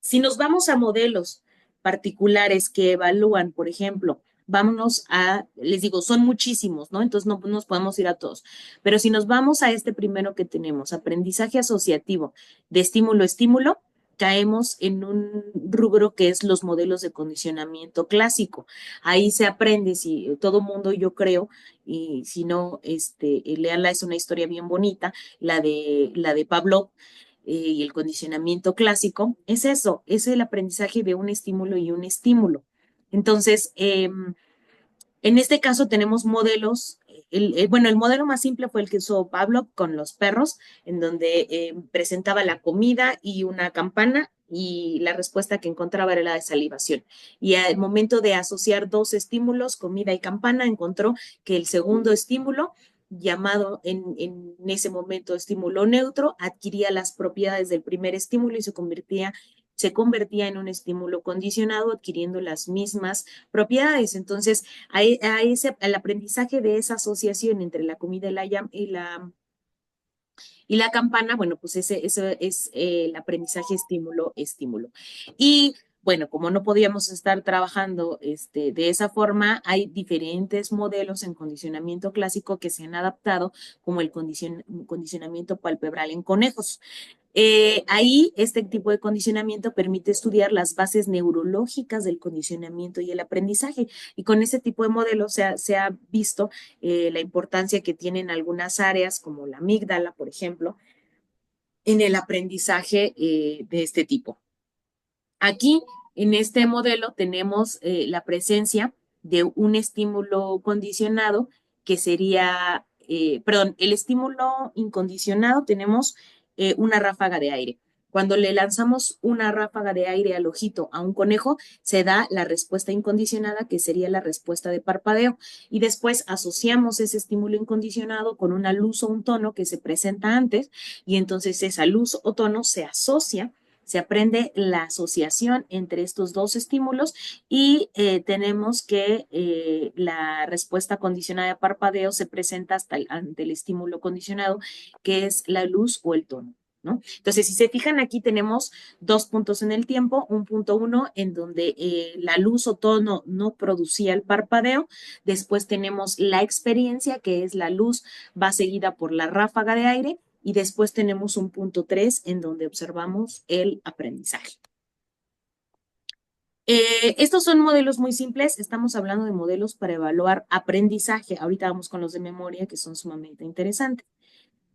si nos vamos a modelos particulares que evalúan, por ejemplo, vámonos a, les digo, son muchísimos, ¿no? Entonces no nos podemos ir a todos. Pero si nos vamos a este primero que tenemos, aprendizaje asociativo de estímulo-estímulo, caemos en un rubro que es los modelos de condicionamiento clásico. Ahí se aprende, si todo mundo yo creo, y si no, léanla, es una historia bien bonita, la de Pavlov, y el condicionamiento clásico, es eso, es el aprendizaje de un estímulo y un estímulo. Entonces, en este caso tenemos modelos, bueno, el modelo más simple fue el que usó Pablo con los perros, en donde presentaba la comida y una campana y la respuesta que encontraba era la de salivación. Y al momento de asociar dos estímulos, comida y campana, encontró que el segundo estímulo, llamado en ese momento estímulo neutro, adquiría las propiedades del primer estímulo y se convertía en un estímulo condicionado, adquiriendo las mismas propiedades. Entonces, al aprendizaje de esa asociación entre la comida y la campana, bueno, pues ese es el aprendizaje estímulo-estímulo. Y bueno, como no podíamos estar trabajando de esa forma, hay diferentes modelos en condicionamiento clásico que se han adaptado, como el condicionamiento palpebral en conejos. Ahí, este tipo de condicionamiento permite estudiar las bases neurológicas del condicionamiento y el aprendizaje. Y con ese tipo de modelos se ha visto la importancia que tienen algunas áreas, como la amígdala, por ejemplo, en el aprendizaje de este tipo. Aquí, en este modelo, tenemos la presencia de un estímulo condicionado que sería, perdón, el estímulo incondicionado, tenemos una ráfaga de aire. Cuando le lanzamos una ráfaga de aire al ojito a un conejo, se da la respuesta incondicionada, que sería la respuesta de parpadeo. Y después asociamos ese estímulo incondicionado con una luz o un tono que se presenta antes, y entonces esa luz o tono se asocia, se aprende la asociación entre estos dos estímulos y tenemos que la respuesta condicionada de parpadeo se presenta ante el estímulo condicionado, que es la luz o el tono, ¿no? Entonces, si se fijan, aquí tenemos dos puntos en el tiempo, un punto uno en donde la luz o tono no producía el parpadeo, después tenemos la experiencia, que es la luz va seguida por la ráfaga de aire, y después tenemos un punto 3 en donde observamos el aprendizaje. Estos son modelos muy simples, estamos hablando de modelos para evaluar aprendizaje. Ahorita vamos con los de memoria, que son sumamente interesantes.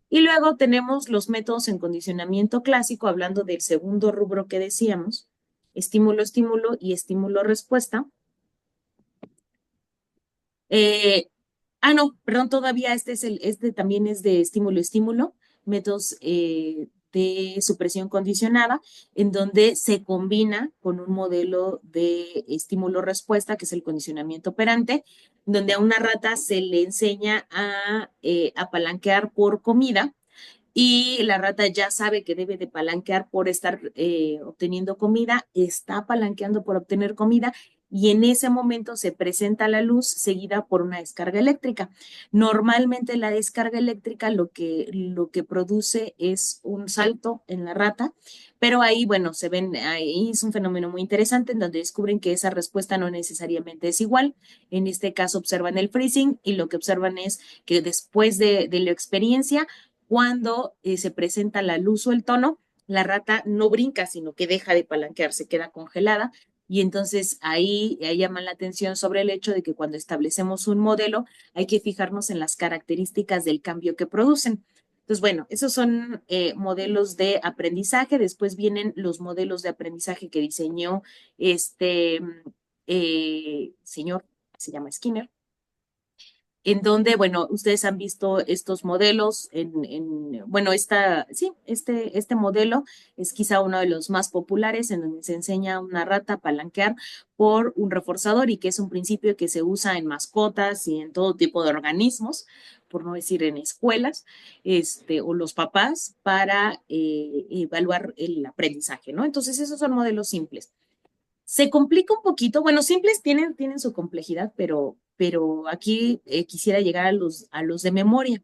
Y luego tenemos los métodos en condicionamiento clásico, hablando del segundo rubro que decíamos, estímulo-estímulo y estímulo-respuesta. No, perdón, todavía este también es de estímulo-estímulo, métodos de supresión condicionada, en donde se combina con un modelo de estímulo-respuesta, que es el condicionamiento operante, donde a una rata se le enseña a apalanquear por comida, y la rata ya sabe que debe de palanquear por estar obteniendo comida, está palanqueando por obtener comida, y en ese momento se presenta la luz seguida por una descarga eléctrica. Normalmente la descarga eléctrica lo que produce es un salto en la rata, pero ahí, bueno, ahí es un fenómeno muy interesante en donde descubren que esa respuesta no necesariamente es igual. En este caso observan el freezing, y lo que observan es que después de la experiencia, cuando se presenta la luz o el tono, la rata no brinca, sino que deja de palanquear, se queda congelada. Y entonces ahí llaman la atención sobre el hecho de que cuando establecemos un modelo hay que fijarnos en las características del cambio que producen. Entonces, bueno, esos son modelos de aprendizaje. Después vienen los modelos de aprendizaje que diseñó este señor, se llama Skinner, en donde, bueno, ustedes han visto estos modelos bueno, este modelo es quizá uno de los más populares, en donde se enseña a una rata a palanquear por un reforzador, y que es un principio que se usa en mascotas y en todo tipo de organismos, por no decir en escuelas, o los papás, para evaluar el aprendizaje, ¿no? Entonces, esos son modelos simples. Se complica un poquito, bueno, simples tienen su complejidad, pero aquí quisiera llegar a los de memoria.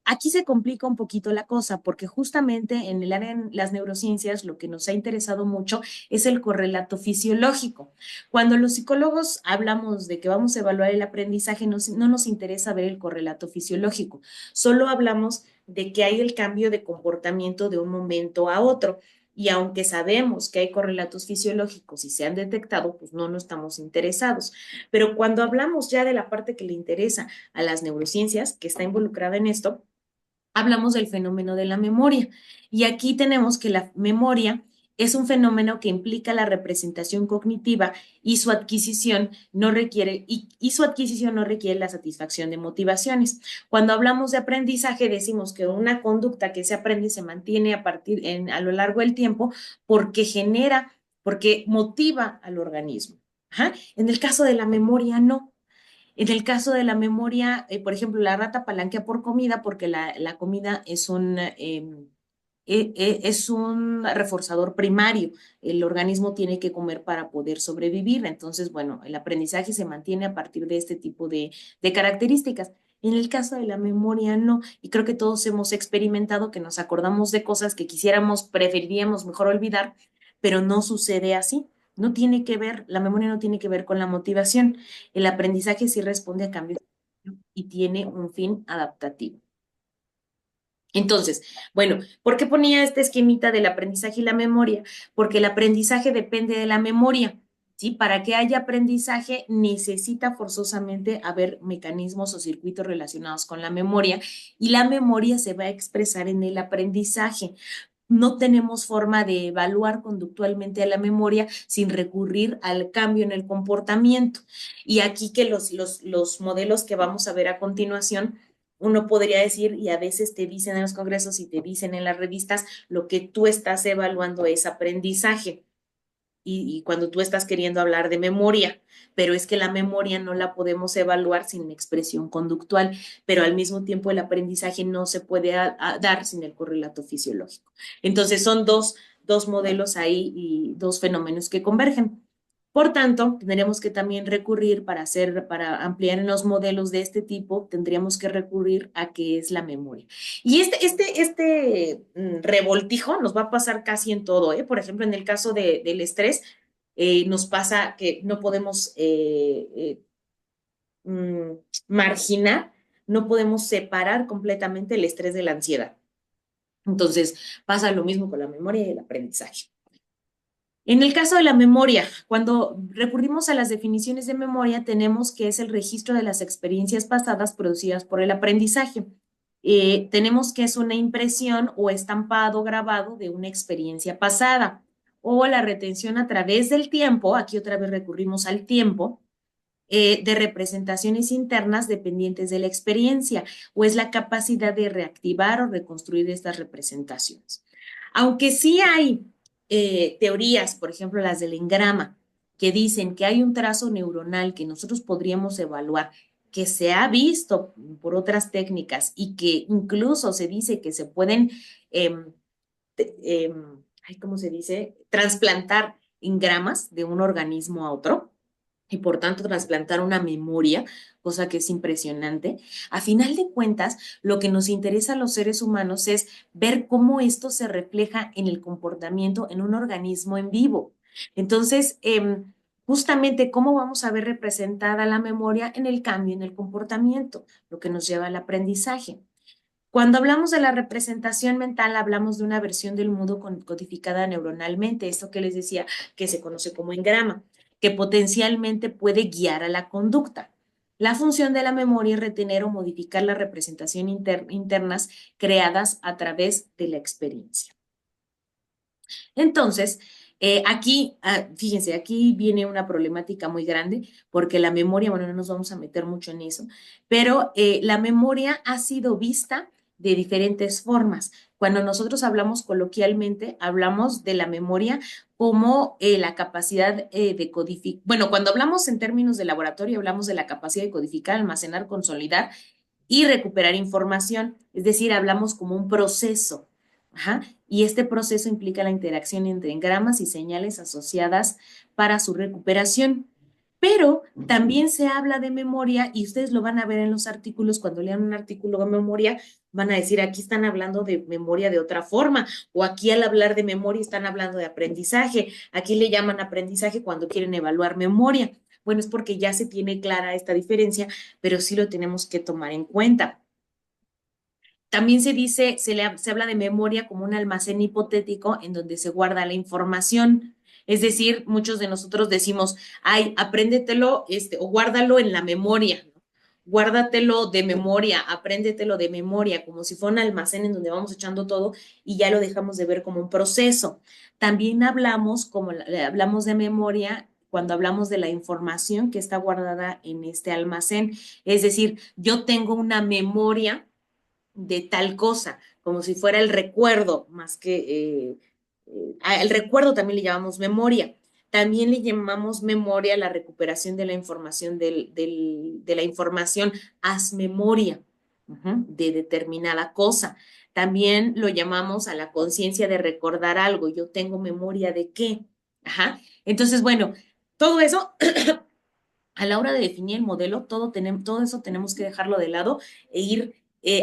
Aquí se complica un poquito la cosa porque justamente en el área de las neurociencias lo que nos ha interesado mucho es el correlato fisiológico. Cuando los psicólogos hablamos de que vamos a evaluar el aprendizaje, no nos interesa ver el correlato fisiológico, solo hablamos de que hay el cambio de comportamiento de un momento a otro. Y aunque sabemos que hay correlatos fisiológicos y se han detectado, pues no estamos interesados. Pero cuando hablamos ya de la parte que le interesa a las neurociencias, que está involucrada en esto, hablamos del fenómeno de la memoria. Y aquí tenemos que la memoria es un fenómeno que implica la representación cognitiva y su adquisición no requiere, su adquisición no requiere la satisfacción de motivaciones. Cuando hablamos de aprendizaje, decimos que una conducta que se aprende se mantiene a lo largo del tiempo porque motiva al organismo. Ajá. En el caso de la memoria, no. En el caso de la memoria, por ejemplo, la rata palanquea por comida porque la comida es un reforzador primario. El organismo tiene que comer para poder sobrevivir. Entonces, bueno, el aprendizaje se mantiene a partir de este tipo de características. En el caso de la memoria, no. Y creo que todos hemos experimentado que nos acordamos de cosas que preferiríamos mejor olvidar, pero no sucede así. No tiene que ver, la memoria no tiene que ver con la motivación. El aprendizaje sí responde a cambios y tiene un fin adaptativo. Entonces, bueno, ¿por qué ponía este esquemita del aprendizaje y la memoria? Porque el aprendizaje depende de la memoria, ¿sí? Para que haya aprendizaje necesita forzosamente haber mecanismos o circuitos relacionados con la memoria y la memoria se va a expresar en el aprendizaje. No tenemos forma de evaluar conductualmente a la memoria sin recurrir al cambio en el comportamiento. Y aquí que los modelos que vamos a ver a continuación, uno podría decir, y a veces te dicen en los congresos y te dicen en las revistas, lo que tú estás evaluando es aprendizaje y cuando tú estás queriendo hablar de memoria, pero es que la memoria no la podemos evaluar sin expresión conductual, pero al mismo tiempo el aprendizaje no se puede dar sin el correlato fisiológico. Entonces son dos modelos ahí y dos fenómenos que convergen. Por tanto, tendremos que también recurrir para ampliar en los modelos de este tipo, tendríamos que recurrir a qué es la memoria. Y este revoltijo nos va a pasar casi en todo, ¿eh? Por ejemplo, en el caso del estrés, nos pasa que no podemos marginar, no podemos separar completamente el estrés de la ansiedad. Entonces, pasa lo mismo con la memoria y el aprendizaje. En el caso de la memoria, cuando recurrimos a las definiciones de memoria, tenemos que es el registro de las experiencias pasadas producidas por el aprendizaje. Tenemos que es una impresión o estampado grabado de una experiencia pasada o la retención a través del tiempo, aquí otra vez recurrimos al tiempo, de representaciones internas dependientes de la experiencia o es la capacidad de reactivar o reconstruir estas representaciones. Aunque sí hay teorías, por ejemplo las del engrama, que dicen que hay un trazo neuronal que nosotros podríamos evaluar, que se ha visto por otras técnicas y que incluso se dice que se pueden, ¿cómo se dice? Trasplantar engramas de un organismo a otro y por tanto trasplantar una memoria, cosa que es impresionante. A final de cuentas, lo que nos interesa a los seres humanos es ver cómo esto se refleja en el comportamiento en un organismo en vivo. Entonces, justamente cómo vamos a ver representada la memoria en el cambio en el comportamiento, lo que nos lleva al aprendizaje. Cuando hablamos de la representación mental, hablamos de una versión del mundo codificada neuronalmente, esto que les decía que se conoce como engrama, que potencialmente puede guiar a la conducta. La función de la memoria es retener o modificar la representación internas creadas a través de la experiencia. Entonces, fíjense, aquí viene una problemática muy grande porque la memoria, bueno, no nos vamos a meter mucho en eso, pero la memoria ha sido vista de diferentes formas. Cuando nosotros hablamos coloquialmente, hablamos de la memoria como la capacidad de codificar. Bueno, cuando hablamos en términos de laboratorio, hablamos de la capacidad de codificar, almacenar, consolidar y recuperar información. Es decir, hablamos como un proceso. Ajá. Y este proceso implica la interacción entre engramas y señales asociadas para su recuperación. Pero también se habla de memoria y ustedes lo van a ver en los artículos, cuando lean un artículo de memoria, van a decir, aquí están hablando de memoria de otra forma, o aquí al hablar de memoria están hablando de aprendizaje, aquí le llaman aprendizaje cuando quieren evaluar memoria. Bueno, es porque ya se tiene clara esta diferencia, pero sí lo tenemos que tomar en cuenta. También se dice, se habla de memoria como un almacén hipotético en donde se guarda la información. Es decir, muchos de nosotros decimos, ay, apréndetelo, o guárdalo en la memoria, ¿no? Guárdatelo de memoria, apréndetelo de memoria, como si fuera un almacén en donde vamos echando todo y ya lo dejamos de ver como un proceso. También hablamos, hablamos de memoria cuando hablamos de la información que está guardada en este almacén. Es decir, yo tengo una memoria de tal cosa, como si fuera el recuerdo, más que el recuerdo también le llamamos memoria. También le llamamos memoria a la recuperación de la información de la información, haz memoria de determinada cosa. También lo llamamos a la conciencia de recordar algo. Yo tengo memoria de qué. Ajá. Entonces, bueno, todo eso a la hora de definir el modelo, todo eso tenemos que dejarlo de lado e ir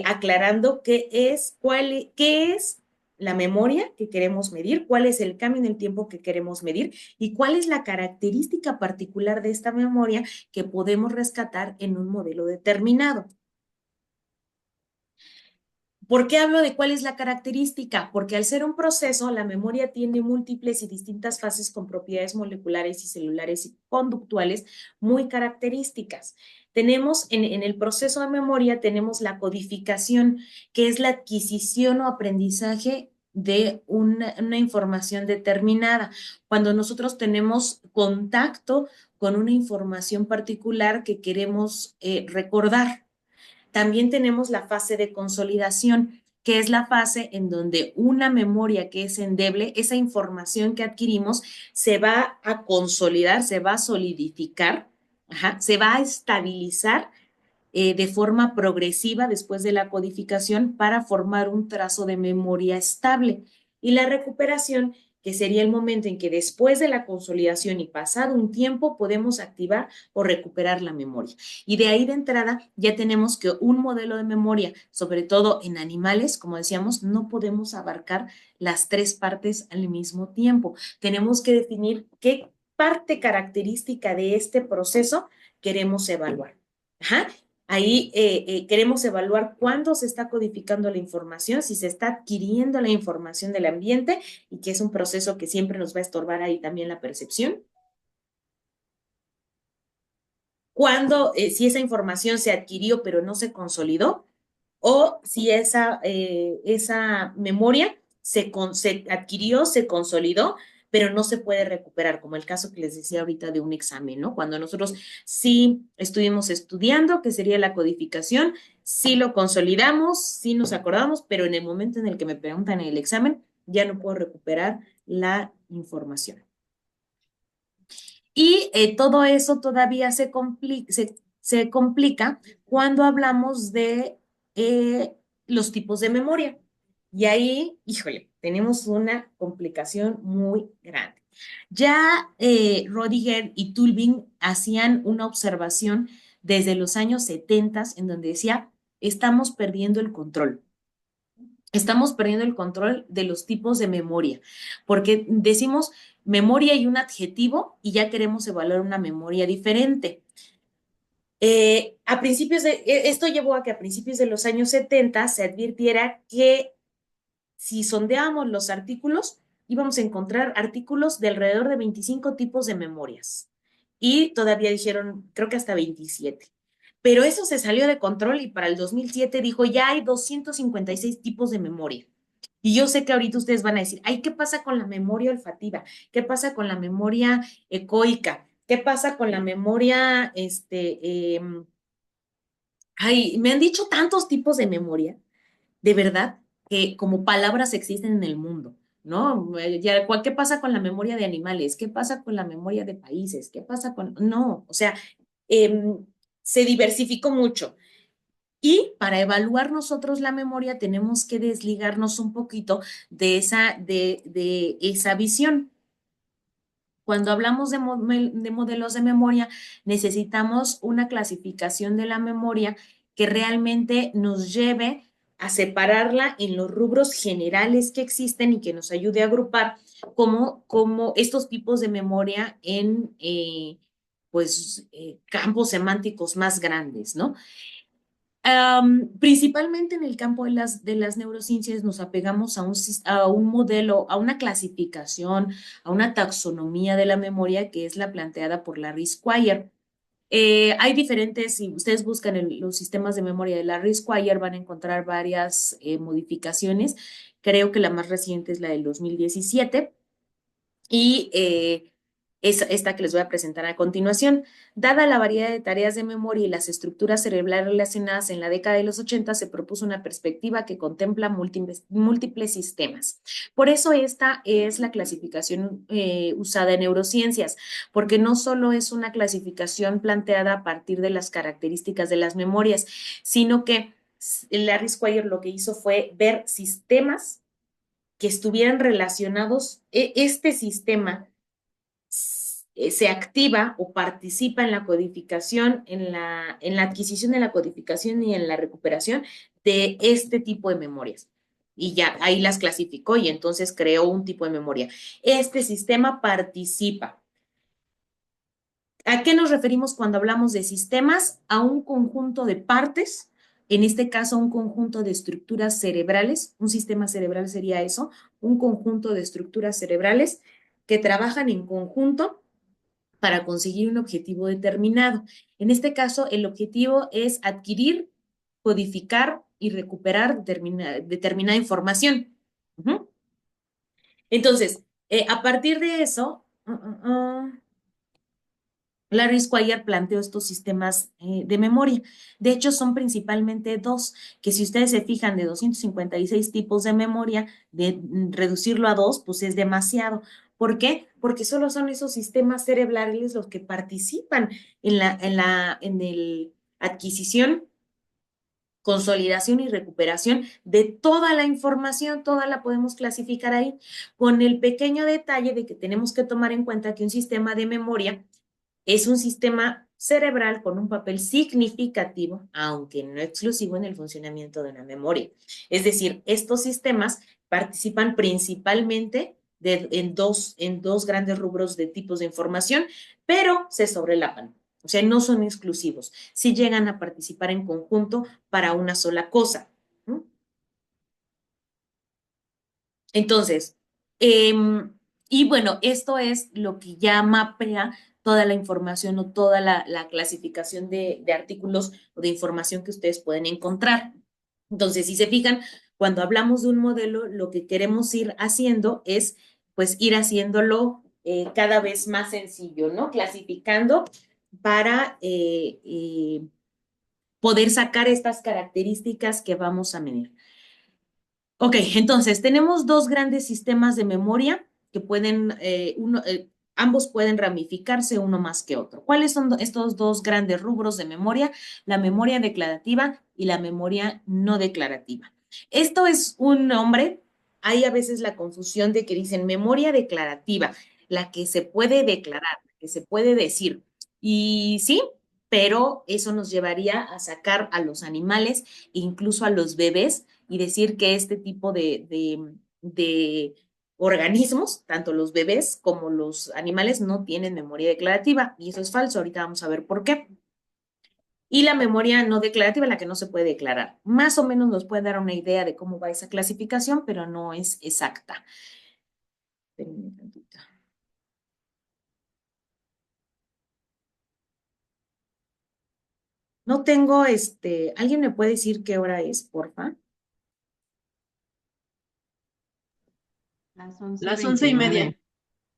aclarando qué es la memoria que queremos medir, cuál es el cambio en el tiempo que queremos medir y cuál es la característica particular de esta memoria que podemos rescatar en un modelo determinado. ¿Por qué hablo de cuál es la característica? Porque al ser un proceso, la memoria tiene múltiples y distintas fases con propiedades moleculares y celulares y conductuales muy características. Tenemos en el proceso de memoria, tenemos la codificación, que es la adquisición o aprendizaje de una información determinada. Cuando nosotros tenemos contacto con una información particular que queremos recordar. También tenemos la fase de consolidación, que es la fase en donde una memoria que es endeble, esa información que adquirimos, se va a consolidar, se va a solidificar, se va a estabilizar de forma progresiva después de la codificación para formar un trazo de memoria estable. Y la recuperación, que sería el momento en que después de la consolidación y pasado un tiempo podemos activar o recuperar la memoria. Y de ahí de entrada ya tenemos que un modelo de memoria, sobre todo en animales, como decíamos, no podemos abarcar las tres partes al mismo tiempo. Tenemos que definir qué parte característica de este proceso queremos evaluar. Ajá. Ahí queremos evaluar cuándo se está codificando la información, si se está adquiriendo la información del ambiente y que es un proceso que siempre nos va a estorbar ahí también la percepción. Cuándo, si esa información se adquirió pero no se consolidó, o si esa memoria se adquirió, se consolidó, pero no se puede recuperar, como el caso que les decía ahorita de un examen, ¿no? Cuando nosotros sí estuvimos estudiando, que sería la codificación, sí lo consolidamos, sí nos acordamos, pero en el momento en el que me preguntan en el examen, ya no puedo recuperar la información. Y todo eso todavía se complica cuando hablamos de los tipos de memoria. Y ahí, híjole, tenemos una complicación muy grande. Ya Rodiger y Tulbin hacían una observación desde los años 70 en donde decía, estamos perdiendo el control. Estamos perdiendo el control de los tipos de memoria, porque decimos memoria y un adjetivo y ya queremos evaluar una memoria diferente. Esto llevó a que a principios de los años 70 se advirtiera que si sondeábamos los artículos, íbamos a encontrar artículos de alrededor de 25 tipos de memorias. Y todavía dijeron, creo que hasta 27. Pero eso se salió de control y para el 2007 dijo, ya hay 256 tipos de memoria. Y yo sé que ahorita ustedes van a decir, ay, ¿qué pasa con la memoria olfativa? ¿Qué pasa con la memoria ecoica? ¿Qué pasa con la memoria, ay, me han dicho tantos tipos de memoria, de verdad, que como palabras existen en el mundo, ¿no? ¿Qué pasa con la memoria de animales? ¿Qué pasa con la memoria de países? ¿Qué pasa con...? No, o sea, se diversificó mucho. Y para evaluar nosotros la memoria tenemos que desligarnos un poquito de esa visión. Cuando hablamos de modelos de memoria, necesitamos una clasificación de la memoria que realmente nos lleve a separarla en los rubros generales que existen y que nos ayude a agrupar como estos tipos de memoria en campos semánticos más grandes, ¿no? Principalmente en el campo de las neurociencias nos apegamos a un modelo, a una clasificación, a una taxonomía de la memoria que es la planteada por Larry Squire. Hay diferentes, si ustedes buscan los sistemas de memoria de Larry Squire, van a encontrar varias modificaciones. Creo que la más reciente es la del 2017 y es esta que les voy a presentar a continuación. Dada la variedad de tareas de memoria y las estructuras cerebrales relacionadas en la década de los 80, se propuso una perspectiva que contempla múltiples sistemas. Por eso esta es la clasificación usada en neurociencias, porque no solo es una clasificación planteada a partir de las características de las memorias, sino que Larry Squire lo que hizo fue ver sistemas que estuvieran relacionados, este sistema se activa o participa en la codificación, en la adquisición de la codificación y en la recuperación de este tipo de memorias. Y ya ahí las clasificó y entonces creó un tipo de memoria. Este sistema participa. ¿A qué nos referimos cuando hablamos de sistemas? A un conjunto de partes, en este caso un conjunto de estructuras cerebrales. Un sistema cerebral sería eso, un conjunto de estructuras cerebrales que trabajan en conjunto para conseguir un objetivo determinado. En este caso, el objetivo es adquirir, codificar y recuperar determinada información. Entonces, a partir de eso, Larry Squire planteó estos sistemas de memoria. De hecho, son principalmente dos, que si ustedes se fijan de 256 tipos de memoria, reducirlo a dos, pues es demasiado. ¿Por qué? Porque solo son esos sistemas cerebrales los que participan en la adquisición, consolidación y recuperación de toda la información, toda la podemos clasificar ahí, con el pequeño detalle de que tenemos que tomar en cuenta que un sistema de memoria es un sistema cerebral con un papel significativo, aunque no exclusivo en el funcionamiento de la memoria. Es decir, estos sistemas participan principalmente en dos grandes rubros de tipos de información, pero se sobrelapan. O sea, no son exclusivos. Sí llegan a participar en conjunto para una sola cosa. Entonces, y bueno, esto es lo que ya mapea toda la información o toda la clasificación de artículos o de información que ustedes pueden encontrar. Entonces, si se fijan, cuando hablamos de un modelo, lo que queremos ir haciendo es, pues, ir haciéndolo cada vez más sencillo, ¿no? Clasificando para poder sacar estas características que vamos a medir. Ok, entonces tenemos dos grandes sistemas de memoria que ambos pueden ramificarse uno más que otro. ¿Cuáles son estos dos grandes rubros de memoria? La memoria declarativa y la memoria no declarativa. Esto es un nombre, hay a veces la confusión de que dicen memoria declarativa, la que se puede declarar, la que se puede decir. Y sí, pero eso nos llevaría a sacar a los animales, incluso a los bebés, y decir que este tipo de organismos, tanto los bebés como los animales, no tienen memoria declarativa. Y eso es falso. Ahorita vamos a ver por qué. Y la memoria no declarativa, la que no se puede declarar. Más o menos nos puede dar una idea de cómo va esa clasificación, pero no es exacta. Espérenme tantito. No tengo, ¿alguien me puede decir qué hora es, porfa? Las 11:29. Las 11:30.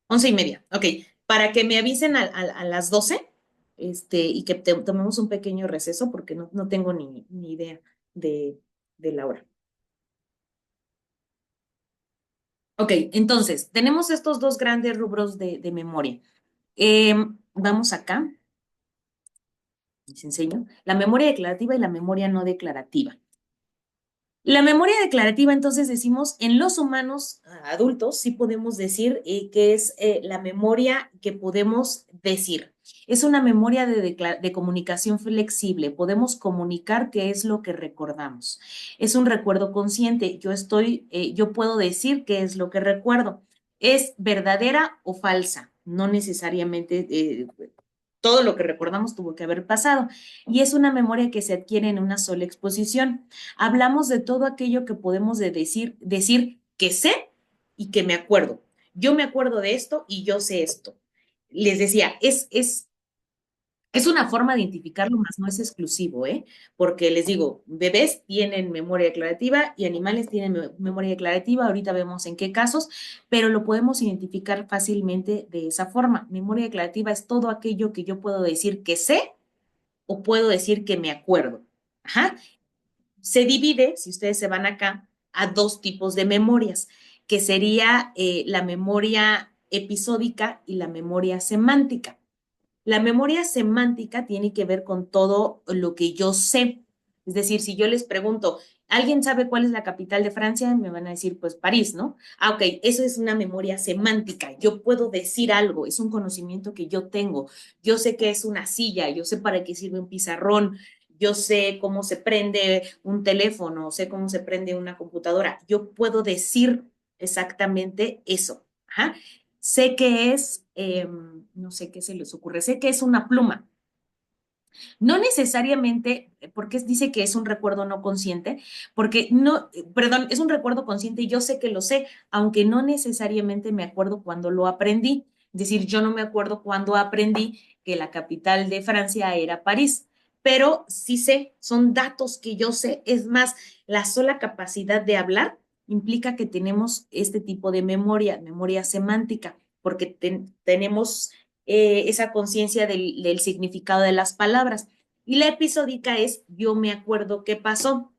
11:30, ok. Para que me avisen a las 12, y que tomemos un pequeño receso porque no tengo ni idea de la hora. Ok, entonces, tenemos estos dos grandes rubros de memoria. Vamos acá, les enseño, la memoria declarativa y la memoria no declarativa. La memoria declarativa, entonces decimos, en los humanos adultos sí podemos decir que es la memoria que podemos decir. Es una memoria de comunicación flexible. Podemos comunicar qué es lo que recordamos. Es un recuerdo consciente. Yo puedo decir qué es lo que recuerdo. ¿Es verdadera o falsa? No necesariamente todo lo que recordamos tuvo que haber pasado. Y es una memoria que se adquiere en una sola exposición. Hablamos de todo aquello que podemos decir que sé y que me acuerdo. Yo me acuerdo de esto y yo sé esto. Les decía, es una forma de identificarlo, más no es exclusivo, ¿eh? Porque les digo, bebés tienen memoria declarativa y animales tienen memoria declarativa, ahorita vemos en qué casos, pero lo podemos identificar fácilmente de esa forma. Memoria declarativa es todo aquello que yo puedo decir que sé o puedo decir que me acuerdo. Ajá. Se divide, si ustedes se van acá, a dos tipos de memorias, que sería la memoria episódica y la memoria semántica. La memoria semántica tiene que ver con todo lo que yo sé. Es decir, si yo les pregunto, ¿alguien sabe cuál es la capital de Francia? Me van a decir, pues París, ¿no? Ah, ok, eso es una memoria semántica. Yo puedo decir algo, es un conocimiento que yo tengo. Yo sé qué es una silla, yo sé para qué sirve un pizarrón, yo sé cómo se prende un teléfono, sé cómo se prende una computadora. Yo puedo decir exactamente eso. Ajá. Sé que es, no sé qué se les ocurre, sé que es una pluma. No necesariamente, porque dice que es un recuerdo no consciente, porque no, perdón, es un recuerdo consciente y yo sé que lo sé, aunque no necesariamente me acuerdo cuando lo aprendí. Es decir, yo no me acuerdo cuando aprendí que la capital de Francia era París, pero sí sé, son datos que yo sé. Es más, la sola capacidad de hablar implica que tenemos este tipo de memoria, memoria semántica, porque tenemos esa conciencia del significado de las palabras. Y la episódica es, yo me acuerdo qué pasó.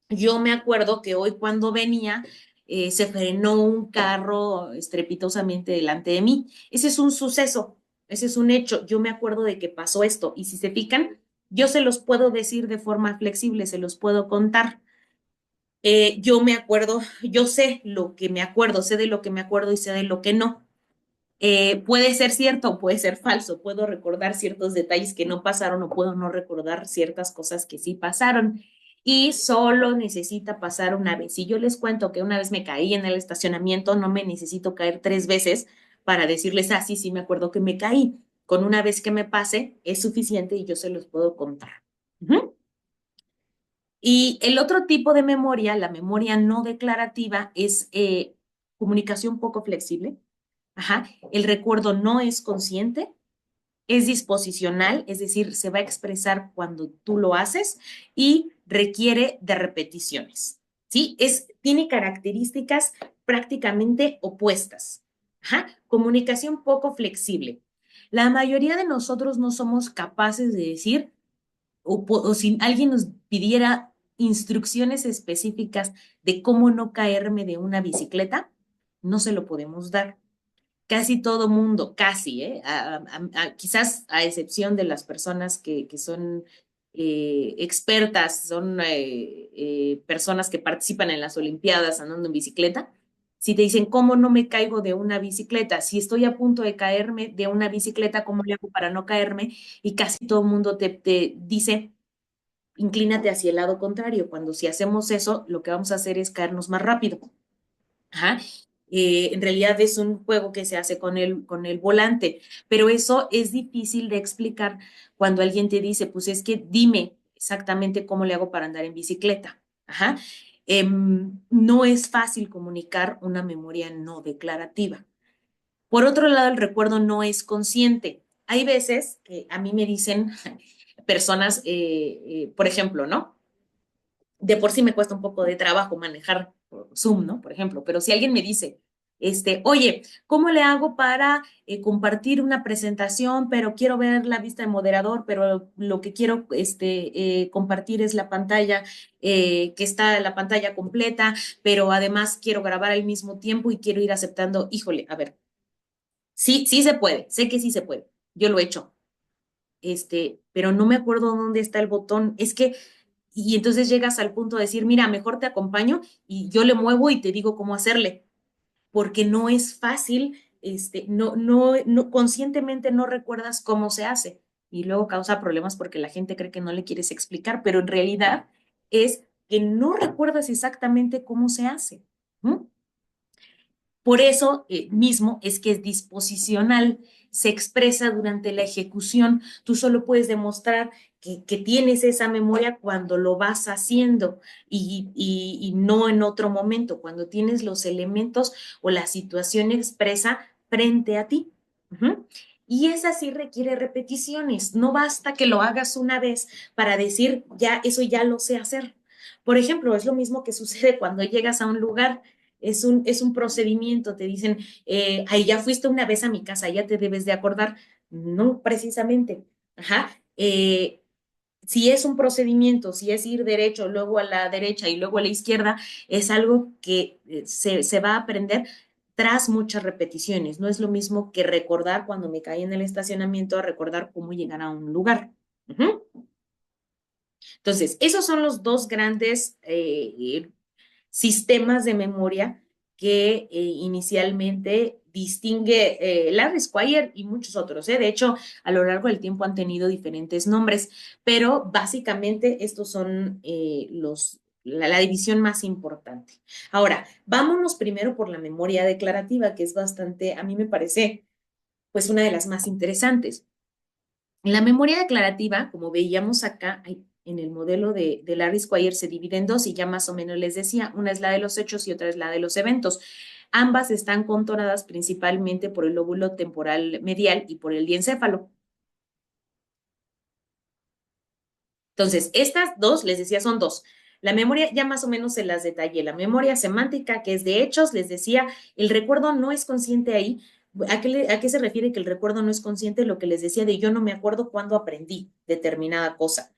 Yo me acuerdo que hoy cuando venía se frenó un carro estrepitosamente delante de mí. Ese es un suceso, ese es un hecho. Yo me acuerdo de que pasó esto. Y si se fijan, yo se los puedo decir de forma flexible, se los puedo contar. Yo me acuerdo, yo sé lo que me acuerdo, sé de lo que me acuerdo y sé de lo que no. Puede ser cierto o puede ser falso. Puedo recordar ciertos detalles que no pasaron o puedo no recordar ciertas cosas que sí pasaron. Y solo necesita pasar una vez. Si yo les cuento que una vez me caí en el estacionamiento, no me necesito caer 3 veces para decirles, ah, sí, sí, me acuerdo que me caí. Con una vez que me pase es suficiente y yo se los puedo contar. Ujú. Y el otro tipo de memoria, la memoria no declarativa, es comunicación poco flexible. Ajá. El recuerdo no es consciente, es disposicional, es decir, se va a expresar cuando tú lo haces y requiere de repeticiones. ¿Sí? Tiene características prácticamente opuestas. Ajá. Comunicación poco flexible. La mayoría de nosotros no somos capaces de decir, o si alguien nos pidiera instrucciones específicas de cómo no caerme de una bicicleta, no se lo podemos dar. Casi todo mundo, casi, quizás a excepción de las personas que son expertas, son personas que participan en las Olimpiadas andando en bicicleta. Si te dicen, ¿cómo no me caigo de una bicicleta? Si estoy a punto de caerme de una bicicleta, ¿cómo le hago para no caerme? Y casi todo el mundo te dice, inclínate hacia el lado contrario. Cuando si hacemos eso, lo que vamos a hacer es caernos más rápido. Ajá. En realidad es un juego que se hace con el volante, pero eso es difícil de explicar cuando alguien te dice, pues es que dime exactamente cómo le hago para andar en bicicleta. Ajá. No es fácil comunicar una memoria no declarativa. Por otro lado, el recuerdo no es consciente. Hay veces que a mí me dicen personas, por ejemplo, ¿no? De por sí me cuesta un poco de trabajo manejar por Zoom, ¿no? Por ejemplo, pero si alguien me dice, oye, ¿cómo le hago para compartir una presentación, pero quiero ver la vista de moderador, pero lo que quiero compartir es la pantalla, que está la pantalla completa, pero además quiero grabar al mismo tiempo y quiero ir aceptando, híjole, a ver, sí, sí se puede, sé que sí se puede, yo lo he hecho, pero no me acuerdo dónde está el botón, es que y entonces llegas al punto de decir, mira, mejor te acompaño y yo le muevo y te digo cómo hacerle, porque no es fácil, no, conscientemente no recuerdas cómo se hace y luego causa problemas porque la gente cree que no le quieres explicar, pero en realidad es que no recuerdas exactamente cómo se hace. ¿Mm? Por eso mismo es que es disposicional, se expresa durante la ejecución. Tú solo puedes demostrar que tienes esa memoria cuando lo vas haciendo y no en otro momento, cuando tienes los elementos o la situación expresa frente a ti. Ujú. Y esa sí requiere repeticiones. No basta que lo hagas una vez para decir, ya, eso ya lo sé hacer. Por ejemplo, es lo mismo que sucede cuando llegas a un lugar, es un procedimiento, te dicen, ahí ya fuiste una vez a mi casa, ya te debes de acordar. No, precisamente. Ajá. Si es un procedimiento, si es ir derecho, luego a la derecha y luego a la izquierda, es algo que se va a aprender tras muchas repeticiones. No es lo mismo que recordar cuando me caí en el estacionamiento a recordar cómo llegar a un lugar. Ujú. Entonces, esos son los dos grandes sistemas de memoria que inicialmente distingue Larry Squire y muchos otros. De hecho, a lo largo del tiempo han tenido diferentes nombres, pero básicamente estos son la división más importante. Ahora, vámonos primero por la memoria declarativa, que es bastante, a mí me parece, pues una de las más interesantes. La memoria declarativa, como veíamos acá, en el modelo de Larry Squire se divide en dos y ya más o menos les decía, una es la de los hechos y otra es la de los eventos. Ambas están contornadas principalmente por el lóbulo temporal medial y por el diencéfalo. Entonces, estas dos, les decía, son dos. La memoria ya más o menos se las detallé. La memoria semántica, que es de hechos, les decía, el recuerdo no es consciente ahí. ¿A qué se refiere que el recuerdo no es consciente? Lo que les decía de yo no me acuerdo cuándo aprendí determinada cosa,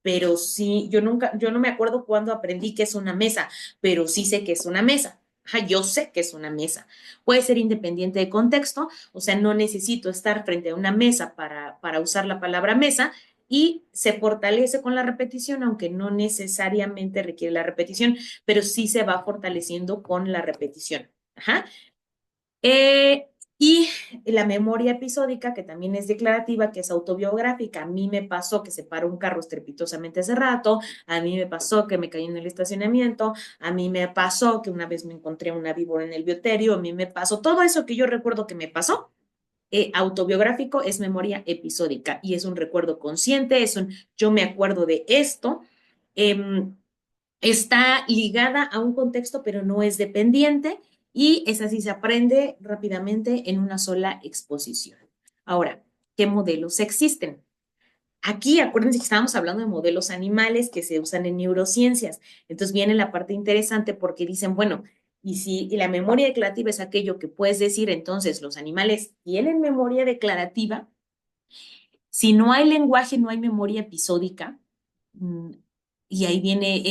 pero sí, yo no me acuerdo cuándo aprendí que es una mesa, pero sí sé que es una mesa. Ajá, yo sé que es una mesa. Puede ser independiente de contexto, o sea, no necesito estar frente a una mesa para usar la palabra mesa y se fortalece con la repetición, aunque no necesariamente requiere la repetición, pero sí se va fortaleciendo con la repetición. Ajá. Eh, y la memoria episódica, que también es declarativa, que es autobiográfica. A mí me pasó que se paró un carro estrepitosamente hace rato, a mí me pasó que me caí en el estacionamiento, a mí me pasó que una vez me encontré una víbora en el bioterio, a mí me pasó todo eso que yo recuerdo que me pasó. Autobiográfico es memoria episódica y es un recuerdo consciente, es un yo me acuerdo de esto. em, Está ligada a un contexto, pero no es dependiente y es así, se aprende rápidamente en una sola exposición. Ahora, ¿qué modelos existen? Aquí, acuérdense que estábamos hablando de modelos animales que se usan en neurociencias. Entonces viene la parte interesante porque dicen, bueno, y si la memoria declarativa es aquello que puedes decir, entonces los animales tienen memoria declarativa. Si no hay lenguaje, no hay memoria episódica. Mm, Y ahí viene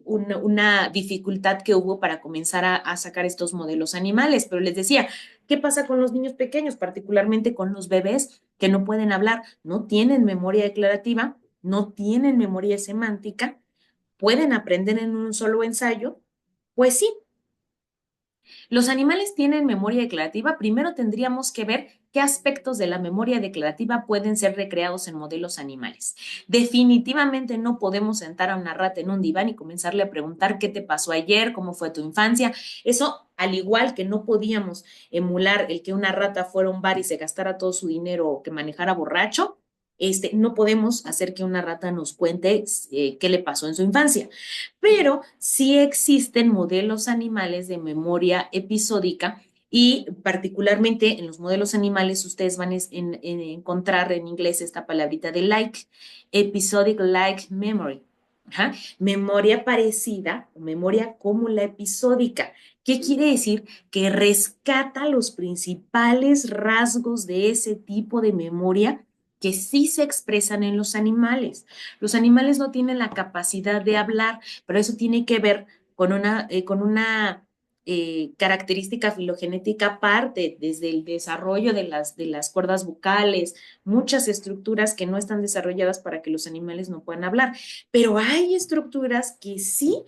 una dificultad que hubo para comenzar a sacar estos modelos animales. Pero les decía, ¿qué pasa con los niños pequeños, particularmente con los bebés que no pueden hablar? No tienen memoria declarativa, no tienen memoria semántica, pueden aprender en un solo ensayo. Pues sí, los animales tienen memoria declarativa. Primero tendríamos que ver qué aspectos de la memoria declarativa pueden ser recreados en modelos animales. Definitivamente no podemos sentar a una rata en un diván y comenzarle a preguntar qué te pasó ayer, cómo fue tu infancia. Eso, al igual que no podíamos emular el que una rata fuera a un bar y se gastara todo su dinero o que manejara borracho, no podemos hacer que una rata nos cuente qué le pasó en su infancia, pero sí existen modelos animales de memoria episódica y particularmente en los modelos animales ustedes van a encontrar en inglés esta palabrita de like, episodic like memory. Ajá. Memoria parecida o memoria como la episódica. ¿Qué quiere decir? Que rescata los principales rasgos de ese tipo de memoria que sí se expresan en los animales. Los animales no tienen la capacidad de hablar, pero eso tiene que ver con una característica filogenética parte desde el desarrollo de las cuerdas vocales, muchas estructuras que no están desarrolladas para que los animales no puedan hablar, pero hay estructuras que sí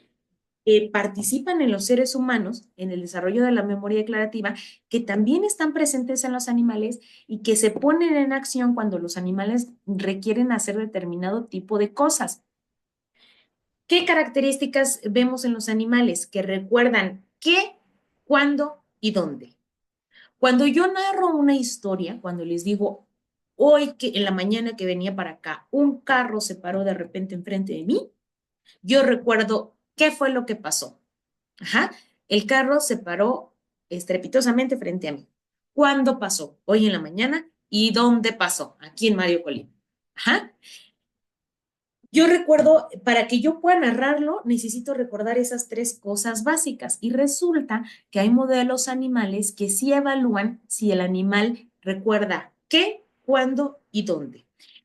participan en los seres humanos en el desarrollo de la memoria declarativa, que también están presentes en los animales y que se ponen en acción cuando los animales requieren hacer determinado tipo de cosas. ¿Qué características vemos en los animales? Que recuerdan qué, cuándo y dónde. Cuando yo narro una historia, cuando les digo, hoy que en la mañana que venía para acá, un carro se paró de repente enfrente de mí, yo recuerdo qué fue lo que pasó. Ajá. El carro se paró estrepitosamente frente a mí. ¿Cuándo pasó? Hoy en la mañana. ¿Y dónde pasó? Aquí en Mario Colima. Ajá. Yo recuerdo, para que yo pueda narrarlo, necesito recordar esas tres cosas básicas. Y resulta que hay modelos animales que sí evalúan si el animal recuerda qué, cuándo y dónde.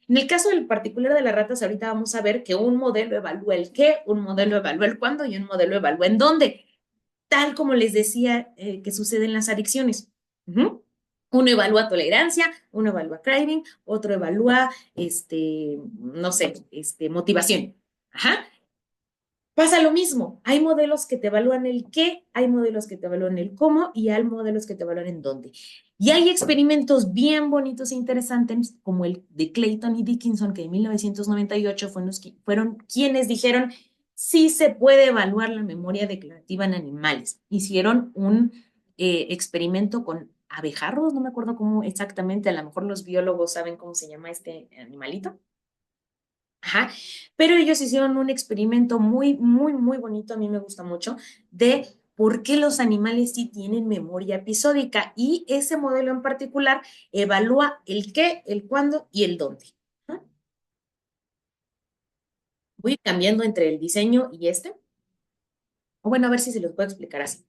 En el caso del particular de las ratas, ahorita vamos a ver que un modelo evalúa el qué, un modelo evalúa el cuándo y un modelo evalúa en dónde, tal como les decía que sucede en las adicciones. Uno evalúa tolerancia, uno evalúa craving, otro evalúa, no sé, motivación. Ajá. Pasa lo mismo. Hay modelos que te evalúan el qué, hay modelos que te evalúan el cómo y hay modelos que te evalúan en dónde. Y hay experimentos bien bonitos e interesantes, como el de Clayton y Dickinson, que en 1998 fueron quienes dijeron sí se puede evaluar la memoria declarativa en animales. Hicieron un experimento con abejarros, no me acuerdo cómo exactamente, a lo mejor los biólogos saben cómo se llama este animalito. Ajá. Pero ellos hicieron un experimento muy, muy, muy bonito, a mí me gusta mucho, de por qué los animales sí tienen memoria episódica. Y ese modelo en particular evalúa el qué, el cuándo y el dónde. ¿No? Voy cambiando entre el diseño y este. O bueno, a ver si se los puedo explicar así.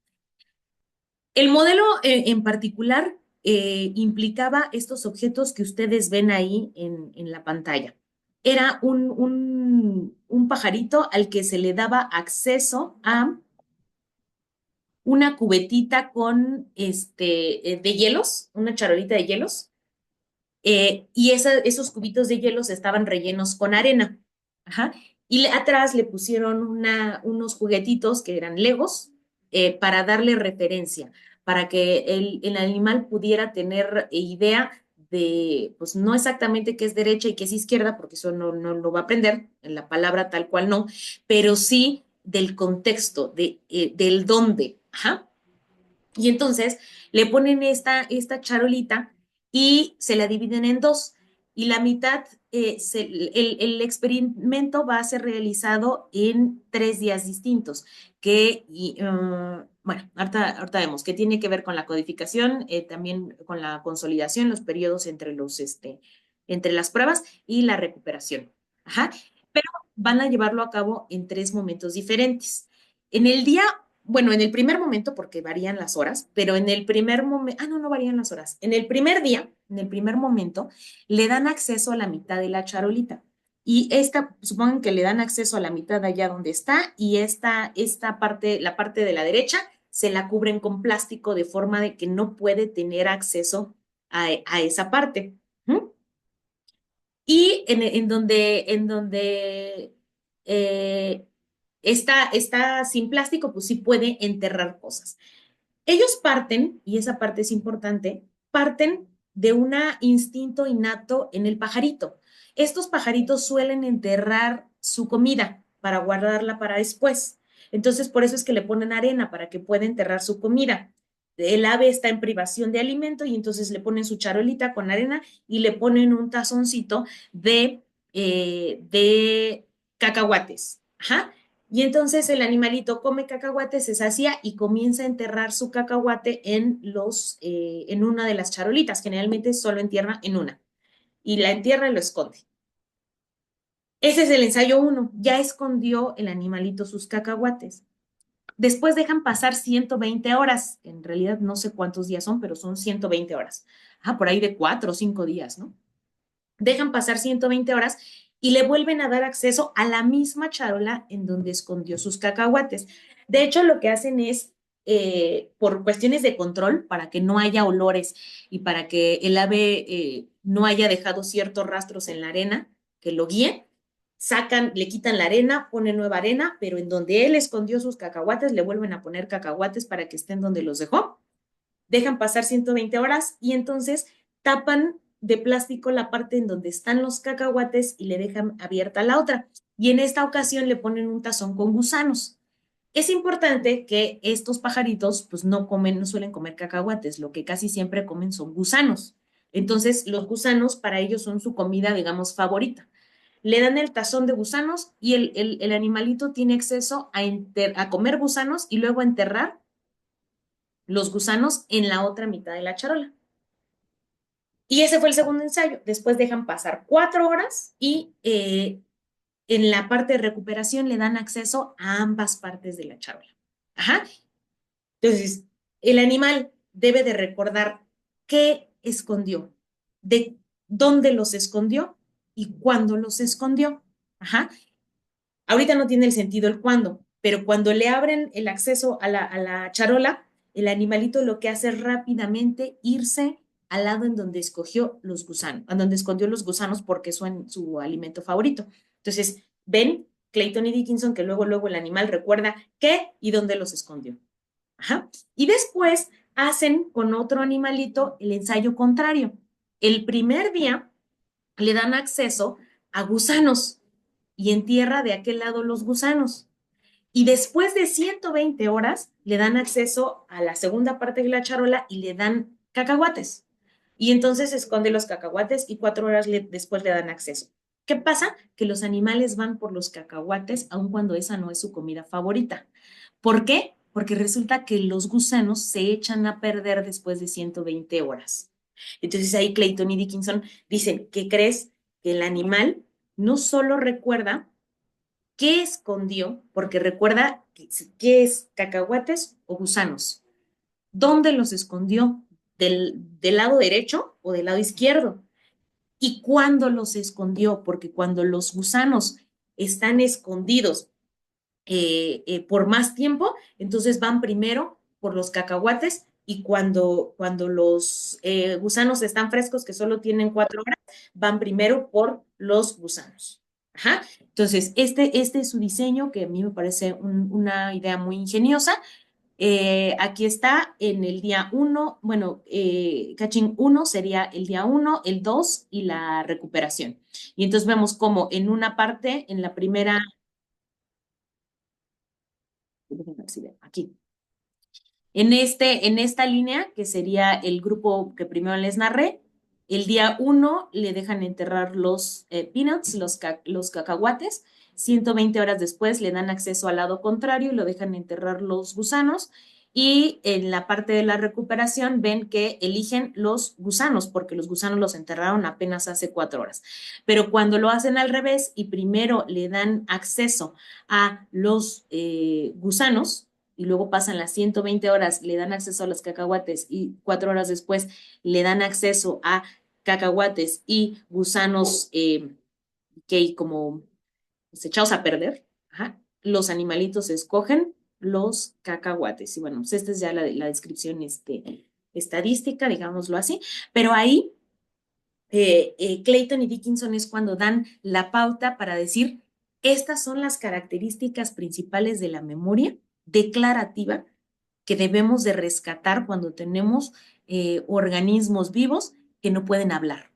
El modelo en particular implicaba estos objetos que ustedes ven ahí en la pantalla. Era un pajarito al que se le daba acceso a una cubetita con de hielos, una charolita de hielos, y esos cubitos de hielos estaban rellenos con arena. Ajá. Y atrás le pusieron unos juguetitos que eran Legos para darle referencia, para que el animal pudiera tener idea de, pues no exactamente qué es derecha y qué es izquierda, porque eso no lo va a aprender en la palabra tal cual no, pero sí del contexto, del dónde. Ajá. Y entonces le ponen esta charolita y se la dividen en dos. Y la mitad, el experimento va a ser realizado en 3 días distintos, bueno, ahorita vemos que tiene que ver con la codificación, también con la consolidación, los periodos entre las pruebas y la recuperación. Ajá. Pero van a llevarlo a cabo en 3 momentos diferentes. En el día bueno, en el primer momento, porque varían las horas, pero en el primer momento, no varían las horas. En el primer día, en el primer momento, le dan acceso a la mitad de la charolita. Y supongan que le dan acceso a la mitad de allá donde está, y esta parte, la parte de la derecha, se la cubren con plástico de forma de que no puede tener acceso a esa parte. ¿Mm? Y en donde está sin plástico, pues sí puede enterrar cosas. Ellos parten, y esa parte es importante, parten de un instinto innato en el pajarito. Estos pajaritos suelen enterrar su comida para guardarla para después. Entonces, por eso es que le ponen arena para que pueda enterrar su comida. El ave está en privación de alimento y entonces le ponen su charolita con arena y le ponen un tazoncito de cacahuates. Ajá. Y entonces el animalito come cacahuate, se sacia y comienza a enterrar su cacahuate en una de las charolitas. Generalmente solo entierra en una. Y la entierra y lo esconde. Ese es el ensayo 1. Ya escondió el animalito sus cacahuates. Después dejan pasar 120 horas. En realidad no sé cuántos días son, pero son 120 horas. Por ahí de 4 o 5 días, ¿no? Dejan pasar 120 horas y le vuelven a dar acceso a la misma charola en donde escondió sus cacahuates. De hecho, lo que hacen es por cuestiones de control, para que no haya olores y para que el ave no haya dejado ciertos rastros en la arena que lo guíen, sacan, le quitan la arena, ponen nueva arena, pero en donde él escondió sus cacahuates, le vuelven a poner cacahuates para que estén donde los dejó, dejan pasar 120 horas y entonces tapan de plástico la parte en donde están los cacahuates y le dejan abierta la otra. Y en esta ocasión le ponen un tazón con gusanos. Es importante que estos pajaritos pues no comen, no suelen comer cacahuates, lo que casi siempre comen son gusanos. Entonces, los gusanos para ellos son su comida, digamos, favorita. Le dan el tazón de gusanos y el animalito tiene acceso a comer gusanos y luego a enterrar los gusanos en la otra mitad de la charola. Y ese fue el segundo ensayo. Después dejan pasar 4 horas y en la parte de recuperación le dan acceso a ambas partes de la charola. Ajá. Entonces, el animal debe de recordar qué escondió, de dónde los escondió y cuándo los escondió. Ajá. Ahorita no tiene el sentido el cuándo, pero cuando le abren el acceso a la charola, el animalito lo que hace es rápidamente irse al lado en donde escogió los gusanos, a donde escondió los gusanos porque es su alimento favorito. Entonces, ven Clayton y Dickinson que luego el animal recuerda qué y dónde los escondió. Ajá. Y después hacen con otro animalito el ensayo contrario. El primer día le dan acceso a gusanos y entierra de aquel lado los gusanos. Y después de 120 horas le dan acceso a la segunda parte de la charola y le dan cacahuates. Y entonces esconde los cacahuates y 4 horas después le dan acceso. ¿Qué pasa? Que los animales van por los cacahuates aun cuando esa no es su comida favorita. ¿Por qué? Porque resulta que los gusanos se echan a perder después de 120 horas. Entonces ahí Clayton y Dickinson dicen, ¿qué crees? Que el animal no solo recuerda qué escondió, porque recuerda qué es cacahuates o gusanos, dónde los escondió, del lado derecho o del lado izquierdo, y cuándo los escondió, porque cuando los gusanos están escondidos por más tiempo, entonces van primero por los cacahuates y cuando los gusanos están frescos, que solo tienen 4 horas, van primero por los gusanos. Ajá. Entonces, este es su diseño, que a mí me parece una idea muy ingeniosa. Aquí está en el día 1, bueno, Cachín 1 sería el día 1, el 2 y la recuperación. Y entonces vemos como en una parte, en la primera, aquí, en esta línea, que sería el grupo que primero les narré, el día 1 le dejan enterrar los peanuts, los cacahuates. 120 horas después le dan acceso al lado contrario y lo dejan enterrar los gusanos. Y en la parte de la recuperación ven que eligen los gusanos, porque los gusanos los enterraron apenas hace 4 horas. Pero cuando lo hacen al revés y primero le dan acceso a los gusanos, y luego pasan las 120 horas, le dan acceso a los cacahuates y 4 horas después le dan acceso a cacahuates y gusanos que como pues, echados a perder. Ajá. Los animalitos escogen los cacahuates. Y bueno, pues esta es ya la descripción estadística, digámoslo así, pero ahí Clayton y Dickinson es cuando dan la pauta para decir, estas son las características principales de la memoria declarativa que debemos de rescatar cuando tenemos organismos vivos que no pueden hablar.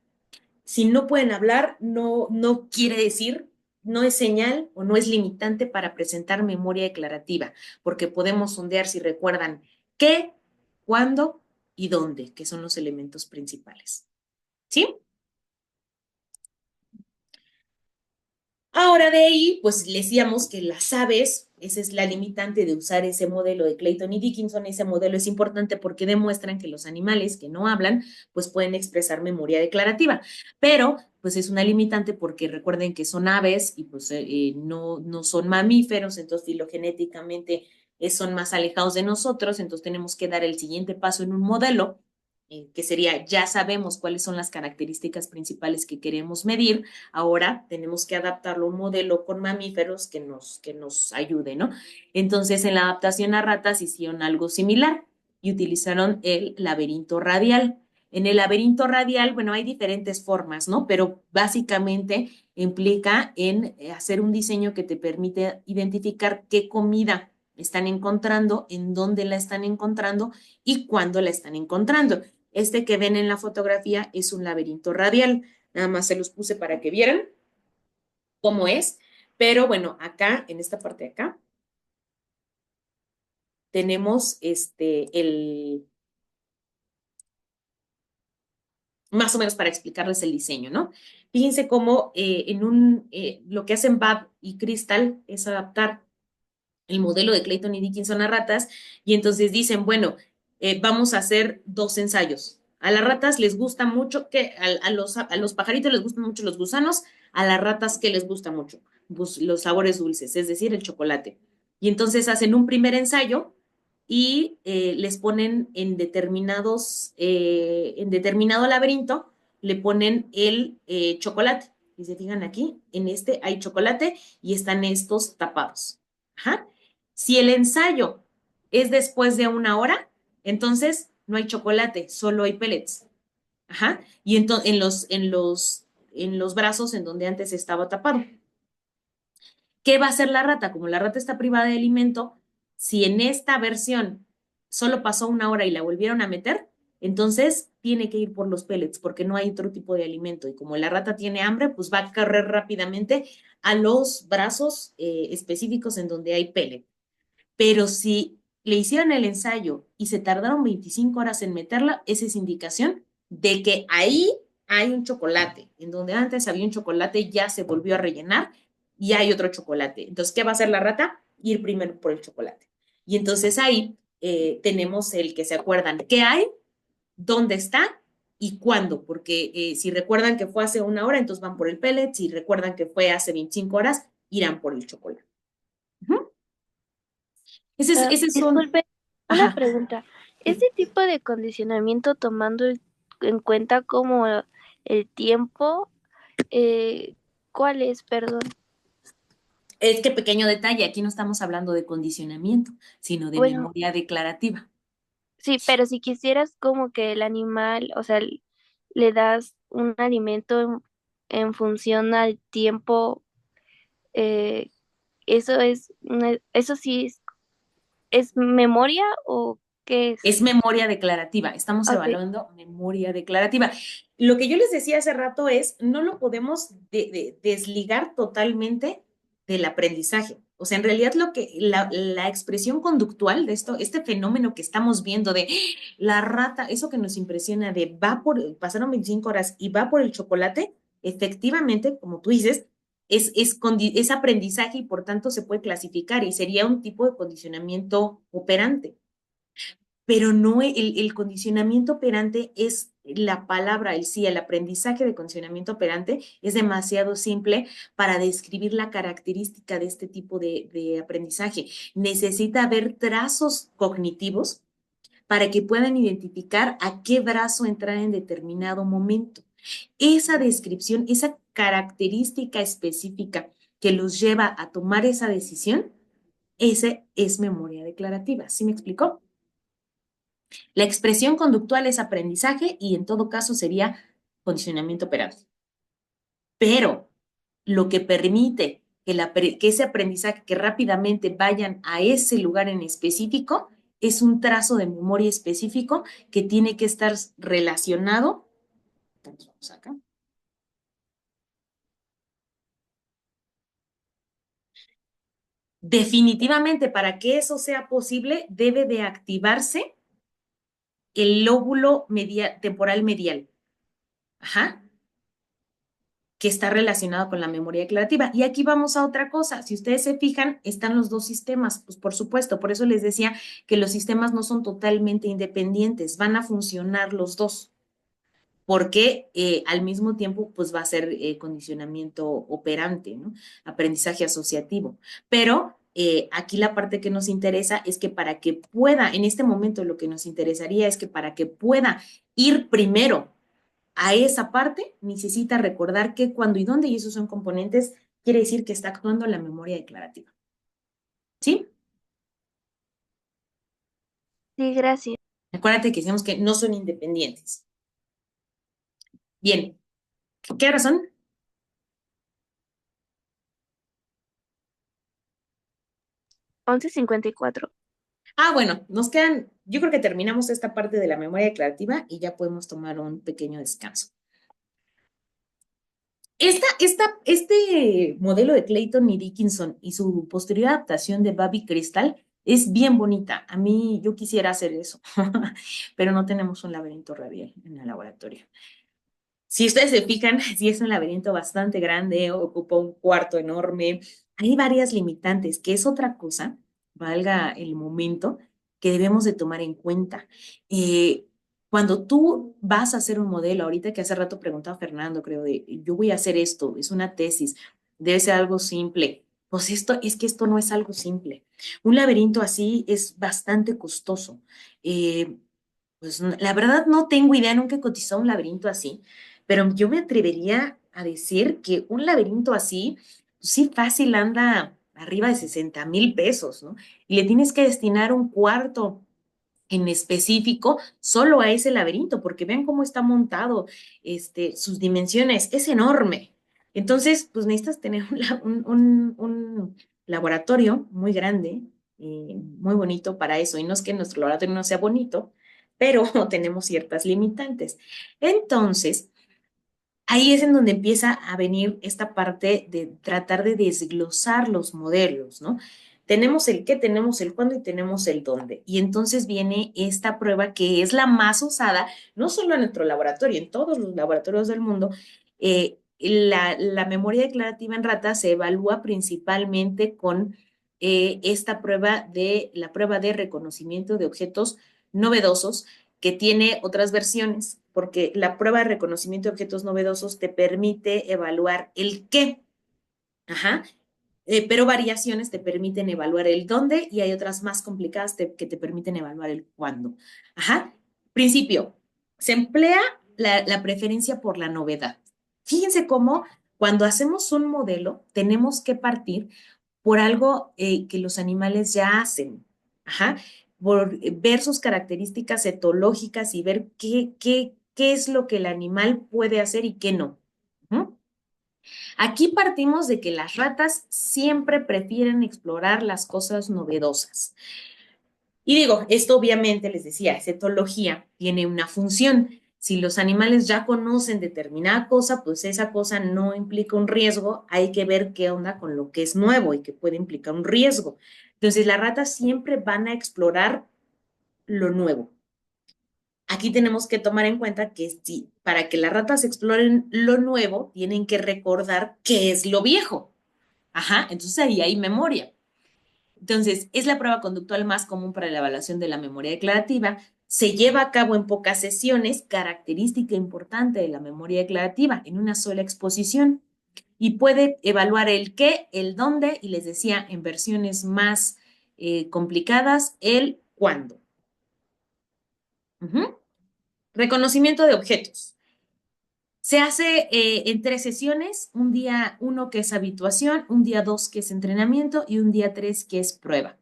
Si no pueden hablar, no quiere decir, no es señal o no es limitante para presentar memoria declarativa, porque podemos sondear si recuerdan qué, cuándo y dónde, que son los elementos principales. ¿Sí? Ahora de ahí, pues decíamos que las aves, esa es la limitante de usar ese modelo de Clayton y Dickinson, ese modelo es importante porque demuestran que los animales que no hablan, pues pueden expresar memoria declarativa, pero pues es una limitante porque recuerden que son aves y pues no son mamíferos, entonces filogenéticamente son más alejados de nosotros, entonces tenemos que dar el siguiente paso en un modelo que sería, ya sabemos cuáles son las características principales que queremos medir, ahora tenemos que adaptarlo a un modelo con mamíferos que nos ayude, ¿no? Entonces, en la adaptación a ratas hicieron algo similar y utilizaron el laberinto radial. En el laberinto radial, bueno, hay diferentes formas, ¿no? Pero básicamente implica en hacer un diseño que te permite identificar qué comida están encontrando, en dónde la están encontrando y cuándo la están encontrando. Este que ven en la fotografía es un laberinto radial. Nada más se los puse para que vieran cómo es. Pero bueno, acá, en esta parte de acá, tenemos más o menos para explicarles el diseño, ¿no? Fíjense cómo lo que hacen Bab y Crystal es adaptar el modelo de Clayton y Dickinson a ratas y entonces dicen, bueno, vamos a hacer 2 ensayos. A las ratas les gusta mucho, a los pajaritos les gustan mucho los gusanos, a las ratas que les gusta mucho, pues, los sabores dulces, es decir, el chocolate. Y entonces hacen un primer ensayo y les ponen en determinado laberinto, le ponen el chocolate. Y se fijan aquí, en este hay chocolate y están estos tapados. Ajá. Si el ensayo es después de 1 hora, entonces no hay chocolate, solo hay pellets. Ajá. Y entonces en los brazos en donde antes estaba tapado. ¿Qué va a hacer la rata? Como la rata está privada de alimento, si en esta versión solo pasó 1 hora y la volvieron a meter, entonces tiene que ir por los pellets porque no hay otro tipo de alimento. Y como la rata tiene hambre, pues va a correr rápidamente a los brazos específicos en donde hay pellet. Pero si le hicieron el ensayo y se tardaron 25 horas en meterla, esa es indicación de que ahí hay un chocolate. En donde antes había un chocolate, ya se volvió a rellenar y hay otro chocolate. Entonces, ¿qué va a hacer la rata? Ir primero por el chocolate. Y entonces ahí tenemos el que se acuerdan qué hay, dónde está y cuándo. Porque si recuerdan que fue hace 1 hora, entonces van por el pellet. Si recuerdan que fue hace 25 horas, irán por el chocolate. Uh-huh. Ese son... Disculpe, una Ajá. pregunta. Sí. ¿Este tipo de condicionamiento tomando en cuenta como el tiempo, cuál es, perdón? Es que pequeño detalle, aquí no estamos hablando de condicionamiento, sino de Bueno, memoria declarativa. sí, pero si quisieras como que el animal, o sea, le das un alimento en función al tiempo, eh, eso sí es memoria o qué es? Es memoria declarativa, estamos Ok, evaluando memoria declarativa. Lo que yo les decía hace rato es, no lo podemos desligar totalmente del aprendizaje. O sea, en realidad la expresión conductual de esto, este fenómeno que estamos viendo de la rata, eso que nos impresiona de pasaron 25 horas y va por el chocolate, efectivamente, como tú dices, es aprendizaje y por tanto se puede clasificar y sería un tipo de condicionamiento operante, pero no el condicionamiento operante es la palabra, el aprendizaje de condicionamiento operante es demasiado simple para describir la característica de este tipo de aprendizaje. Necesita haber trazos cognitivos para que puedan identificar a qué brazo entrar en determinado momento. Esa descripción, esa característica específica que los lleva a tomar esa decisión, ese es memoria declarativa. ¿Sí me explicó? La expresión conductual es aprendizaje y en todo caso sería condicionamiento operante. Pero lo que permite que ese aprendizaje, que rápidamente vayan a ese lugar en específico, es un trazo de memoria específico que tiene que estar relacionado. Vamos acá. Definitivamente, para que eso sea posible, debe de activarse el lóbulo temporal medial. Ajá. Que está relacionado con la memoria declarativa. Y aquí vamos a otra cosa. Si ustedes se fijan, están los dos sistemas, pues por supuesto, por eso les decía que los sistemas no son totalmente independientes, van a funcionar los dos, porque al mismo tiempo, pues va a ser condicionamiento operante, ¿no? Aprendizaje asociativo. Pero aquí la parte que nos interesa es que para que pueda, en este momento lo que nos interesaría es que para que pueda ir primero a esa parte, necesita recordar qué, cuándo y dónde, y esos son componentes, quiere decir que está actuando la memoria declarativa. ¿Sí? Sí, gracias. Acuérdate que decimos que no son independientes. Bien, ¿qué horas son? 11:54. Ah, bueno, nos quedan, yo creo que terminamos esta parte de la memoria declarativa y ya podemos tomar un pequeño descanso. Este modelo de Clayton y Dickinson y su posterior adaptación de Babi Crystal es bien bonita. A mí, yo quisiera hacer eso, pero no tenemos un laberinto radial en el laboratorio. Si ustedes se fijan, si es un laberinto bastante grande, ocupa un cuarto enorme, hay varias limitantes, que es otra cosa, valga el momento, que debemos de tomar en cuenta. Eh, Cuando tú vas a hacer un modelo, ahorita que hace rato preguntaba Fernando, creo, de yo voy a hacer esto, es una tesis, debe ser algo simple. Pues esto es que esto no es algo simple. Un laberinto así es bastante costoso. Eh, pues la verdad no tengo idea, nunca he cotizado un laberinto así, pero yo me atrevería a decir que un laberinto así, pues sí fácil anda arriba de 60,000 pesos, ¿no? Y le tienes que destinar un cuarto en específico solo a ese laberinto, porque vean cómo está montado, sus dimensiones, es enorme. Entonces, pues necesitas tener un laboratorio muy grande, muy bonito para eso. Y no es que nuestro laboratorio no sea bonito, pero tenemos ciertas limitantes. Entonces, ahí es en donde empieza a venir esta parte de tratar de desglosar los modelos, ¿no? Tenemos el qué, tenemos el cuándo y tenemos el dónde. Y entonces viene esta prueba que es la más usada, no solo en nuestro laboratorio, en todos los laboratorios del mundo. La memoria declarativa en ratas se evalúa principalmente con esta prueba la prueba de reconocimiento de objetos novedosos, que tiene otras versiones, porque la prueba de reconocimiento de objetos novedosos te permite evaluar el qué, ajá, pero variaciones te permiten evaluar el dónde y hay otras más complicadas que te permiten evaluar el cuándo. Ajá. Principio, se emplea la preferencia por la novedad. Fíjense cómo cuando hacemos un modelo tenemos que partir por algo que los animales ya hacen. Ajá. Por ver sus características etológicas y ver qué es lo que el animal puede hacer y qué no. ¿Uh? Aquí partimos de que las ratas siempre prefieren explorar las cosas novedosas. Y digo, esto obviamente les decía, es etología, tiene una función. Si los animales ya conocen determinada cosa, pues esa cosa no implica un riesgo, hay que ver qué onda con lo que es nuevo y que puede implicar un riesgo. Entonces, las ratas siempre van a explorar lo nuevo. Aquí tenemos que tomar en cuenta que si, para que las ratas exploren lo nuevo, tienen que recordar qué es lo viejo. Ajá, entonces ahí hay memoria. Entonces, es la prueba conductual más común para la evaluación de la memoria declarativa. Se lleva a cabo en pocas sesiones, característica importante de la memoria declarativa, en una sola exposición. Y puede evaluar el qué, el dónde, y les decía, en versiones más complicadas, el cuándo. Reconocimiento de objetos. Se hace en 3 sesiones, un día 1 que es habituación, un día 2 que es entrenamiento y un día 3 que es prueba.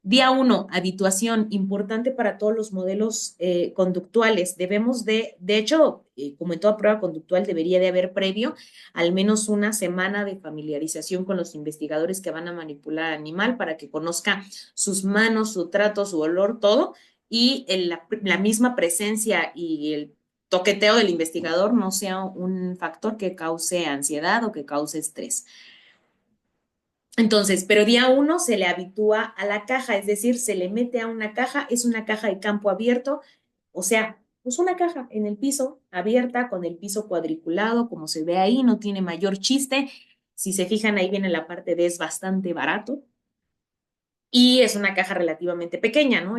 Día 1, habituación, importante para todos los modelos conductuales. Debemos de hecho, como en toda prueba conductual, debería de haber previo al menos una semana de familiarización con los investigadores que van a manipular al animal para que conozca sus manos, su trato, su olor, todo, y la misma presencia y el toqueteo del investigador no sea un factor que cause ansiedad o que cause estrés. Entonces, pero día 1 se le habitúa a la caja, es decir, se le mete a una caja, es una caja de campo abierto, o sea, pues una caja en el piso, abierta, con el piso cuadriculado, como se ve ahí, no tiene mayor chiste. Si se fijan, ahí viene la parte de es bastante barato. Y es una caja relativamente pequeña, ¿no?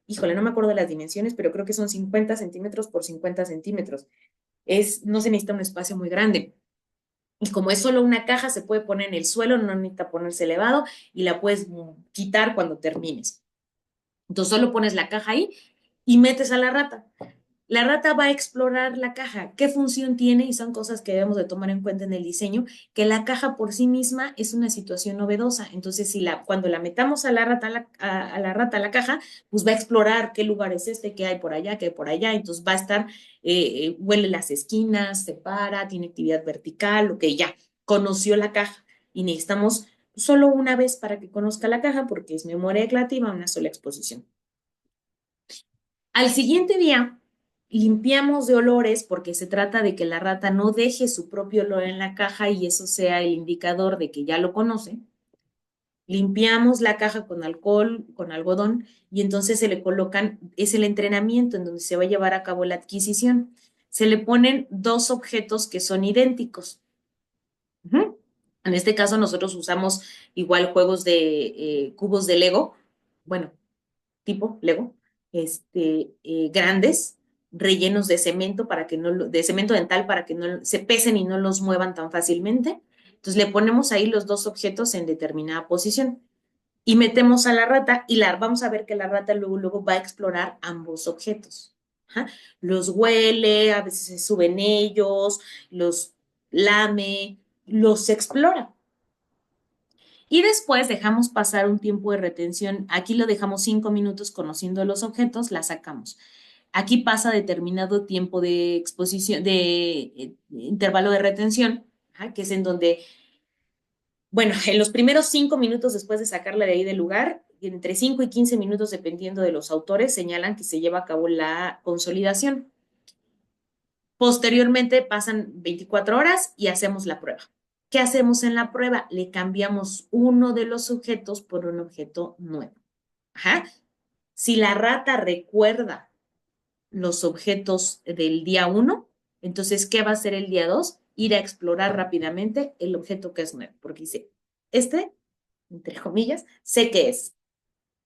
Híjole, no me acuerdo de las dimensiones, pero creo que son 50 centímetros por 50 centímetros. No se necesita un espacio muy grande. Y como es solo una caja, se puede poner en el suelo, no necesita ponerse elevado y la puedes quitar cuando termines. Entonces solo pones la caja ahí y metes a la rata. La rata va a explorar la caja, qué función tiene, y son cosas que debemos de tomar en cuenta en el diseño, que la caja por sí misma es una situación novedosa. Entonces, cuando la metamos a la rata a la rata a la caja, pues va a explorar qué lugar es este, qué hay por allá, qué hay por allá. Entonces va a estar, huele las esquinas, se para, tiene actividad vertical, lo que ya conoció la caja. Y necesitamos solo una vez para que conozca la caja, porque es memoria declarativa, una sola exposición. Al siguiente día, limpiamos de olores porque se trata de que la rata no deje su propio olor en la caja y eso sea el indicador de que ya lo conoce. Limpiamos la caja con alcohol, con algodón, y entonces se le colocan, es el entrenamiento en donde se va a llevar a cabo la adquisición. Se le ponen dos objetos que son idénticos. Ujú. En este caso nosotros usamos igual juegos de cubos de Lego, bueno, tipo Lego, grandes, rellenos de cemento para que no, de cemento dental para que no se pesen y no los muevan tan fácilmente. Entonces le ponemos ahí los dos objetos en determinada posición y metemos a la rata y vamos a ver que la rata luego va a explorar ambos objetos. Ajá. Los huele, a veces se suben ellos, los lame, los explora. Y después dejamos pasar un tiempo de retención. Aquí lo dejamos 5 minutos conociendo los objetos, la sacamos. Aquí pasa determinado tiempo de exposición, de intervalo de retención, que es en donde, bueno, en los primeros 5 minutos después de sacarla de ahí del lugar, entre 5 y 15 minutos, dependiendo de los autores, señalan que se lleva a cabo la consolidación. Posteriormente pasan 24 horas y hacemos la prueba. ¿Qué hacemos en la prueba? Le cambiamos uno de los objetos por un objeto nuevo. Ajá. Si la rata recuerda los objetos del día 1, entonces, ¿qué va a hacer el día 2? Ir a explorar rápidamente el objeto que es nuevo, porque dice, entre comillas, sé qué es.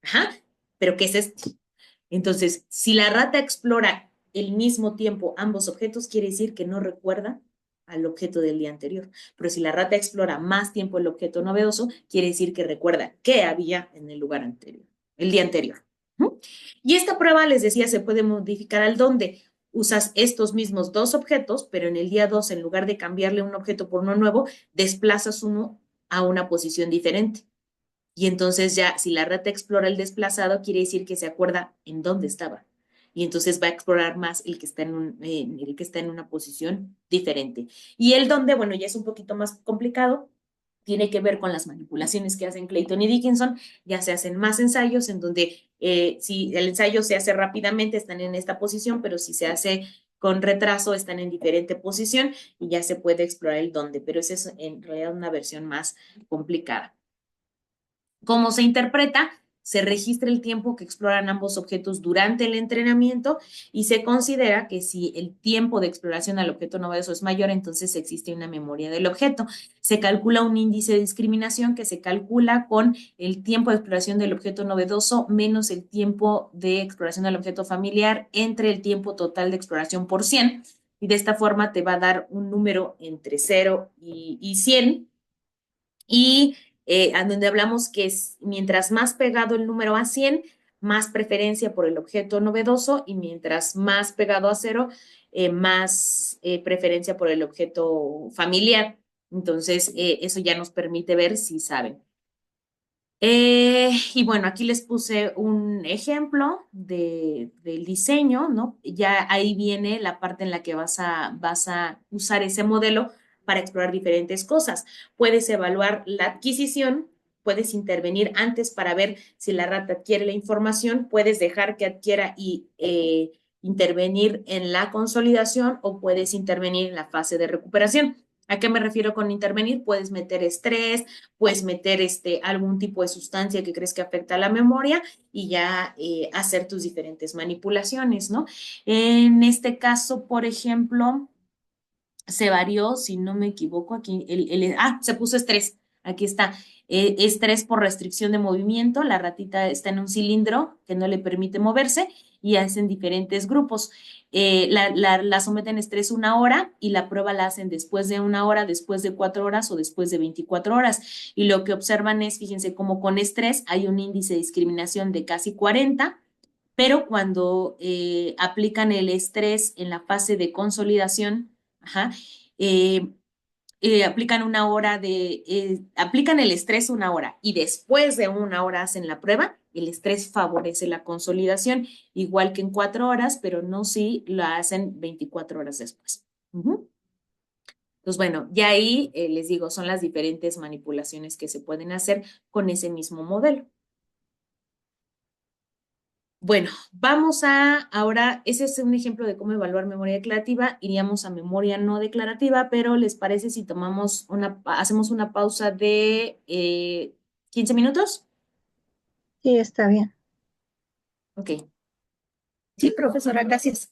Ajá, pero ¿qué es este? Entonces, si la rata explora el mismo tiempo ambos objetos, quiere decir que no recuerda al objeto del día anterior. Pero si la rata explora más tiempo el objeto novedoso, quiere decir que recuerda qué había en el lugar anterior, el día anterior. Y esta prueba, les decía, se puede modificar al donde usas estos mismos dos objetos, pero en el día 2, en lugar de cambiarle un objeto por uno nuevo, desplazas uno a una posición diferente. Y entonces ya, si la rata explora el desplazado, quiere decir que se acuerda en dónde estaba. Y entonces va a explorar más el que está el que está en una posición diferente. Y el dónde, bueno, ya es un poquito más complicado, tiene que ver con las manipulaciones que hacen Clayton y Dickinson. Ya se hacen más ensayos en donde si el ensayo se hace rápidamente, están en esta posición, pero si se hace con retraso, están en diferente posición y ya se puede explorar el dónde, pero esa es en realidad una versión más complicada. ¿Cómo se interpreta? Se registra el tiempo que exploran ambos objetos durante el entrenamiento y se considera que si el tiempo de exploración al objeto novedoso es mayor, entonces existe una memoria del objeto. Se calcula un índice de discriminación que se calcula con el tiempo de exploración del objeto novedoso menos el tiempo de exploración del objeto familiar entre el tiempo total de exploración por 100. Y de esta forma te va a dar un número entre 0 y 100. Y a donde hablamos que es, mientras más pegado el número a 100, más preferencia por el objeto novedoso y mientras más pegado a 0, más preferencia por el objeto familiar. Entonces, eso ya nos permite ver si saben. Y bueno, aquí les puse un ejemplo del diseño, ¿no? Ya ahí viene la parte en la que vas a usar ese modelo para explorar diferentes cosas. Puedes evaluar la adquisición, puedes intervenir antes para ver si la rata adquiere la información, puedes dejar que adquiera y intervenir en la consolidación o puedes intervenir en la fase de recuperación. ¿A qué me refiero con intervenir? Puedes meter estrés, puedes meter algún tipo de sustancia que crees que afecta a la memoria y ya hacer tus diferentes manipulaciones, ¿no? En este caso, por ejemplo, se varió, si no me equivoco, aquí, se puso estrés, Aquí está, estrés por restricción de movimiento, la ratita está en un cilindro que no le permite moverse y hacen diferentes grupos. La someten a estrés 1 hora y la prueba la hacen después de 1 hora, después de 4 horas o después de 24 horas. Y lo que observan es, fíjense, como con estrés hay un índice de discriminación de casi 40, pero cuando aplican el estrés en la fase de consolidación, ajá, eh, aplican el estrés 1 hora y después de 1 hora hacen la prueba, el estrés favorece la consolidación, igual que en 4 horas, pero no si la hacen 24 horas después. Entonces, bueno, ya ahí les digo, son las diferentes manipulaciones que se pueden hacer con ese mismo modelo. Bueno, ahora, ese es un ejemplo de cómo evaluar memoria declarativa, iríamos a memoria no declarativa, pero ¿les parece si hacemos una pausa de 15 minutos? Sí, está bien. Ok. Sí, profesora, gracias.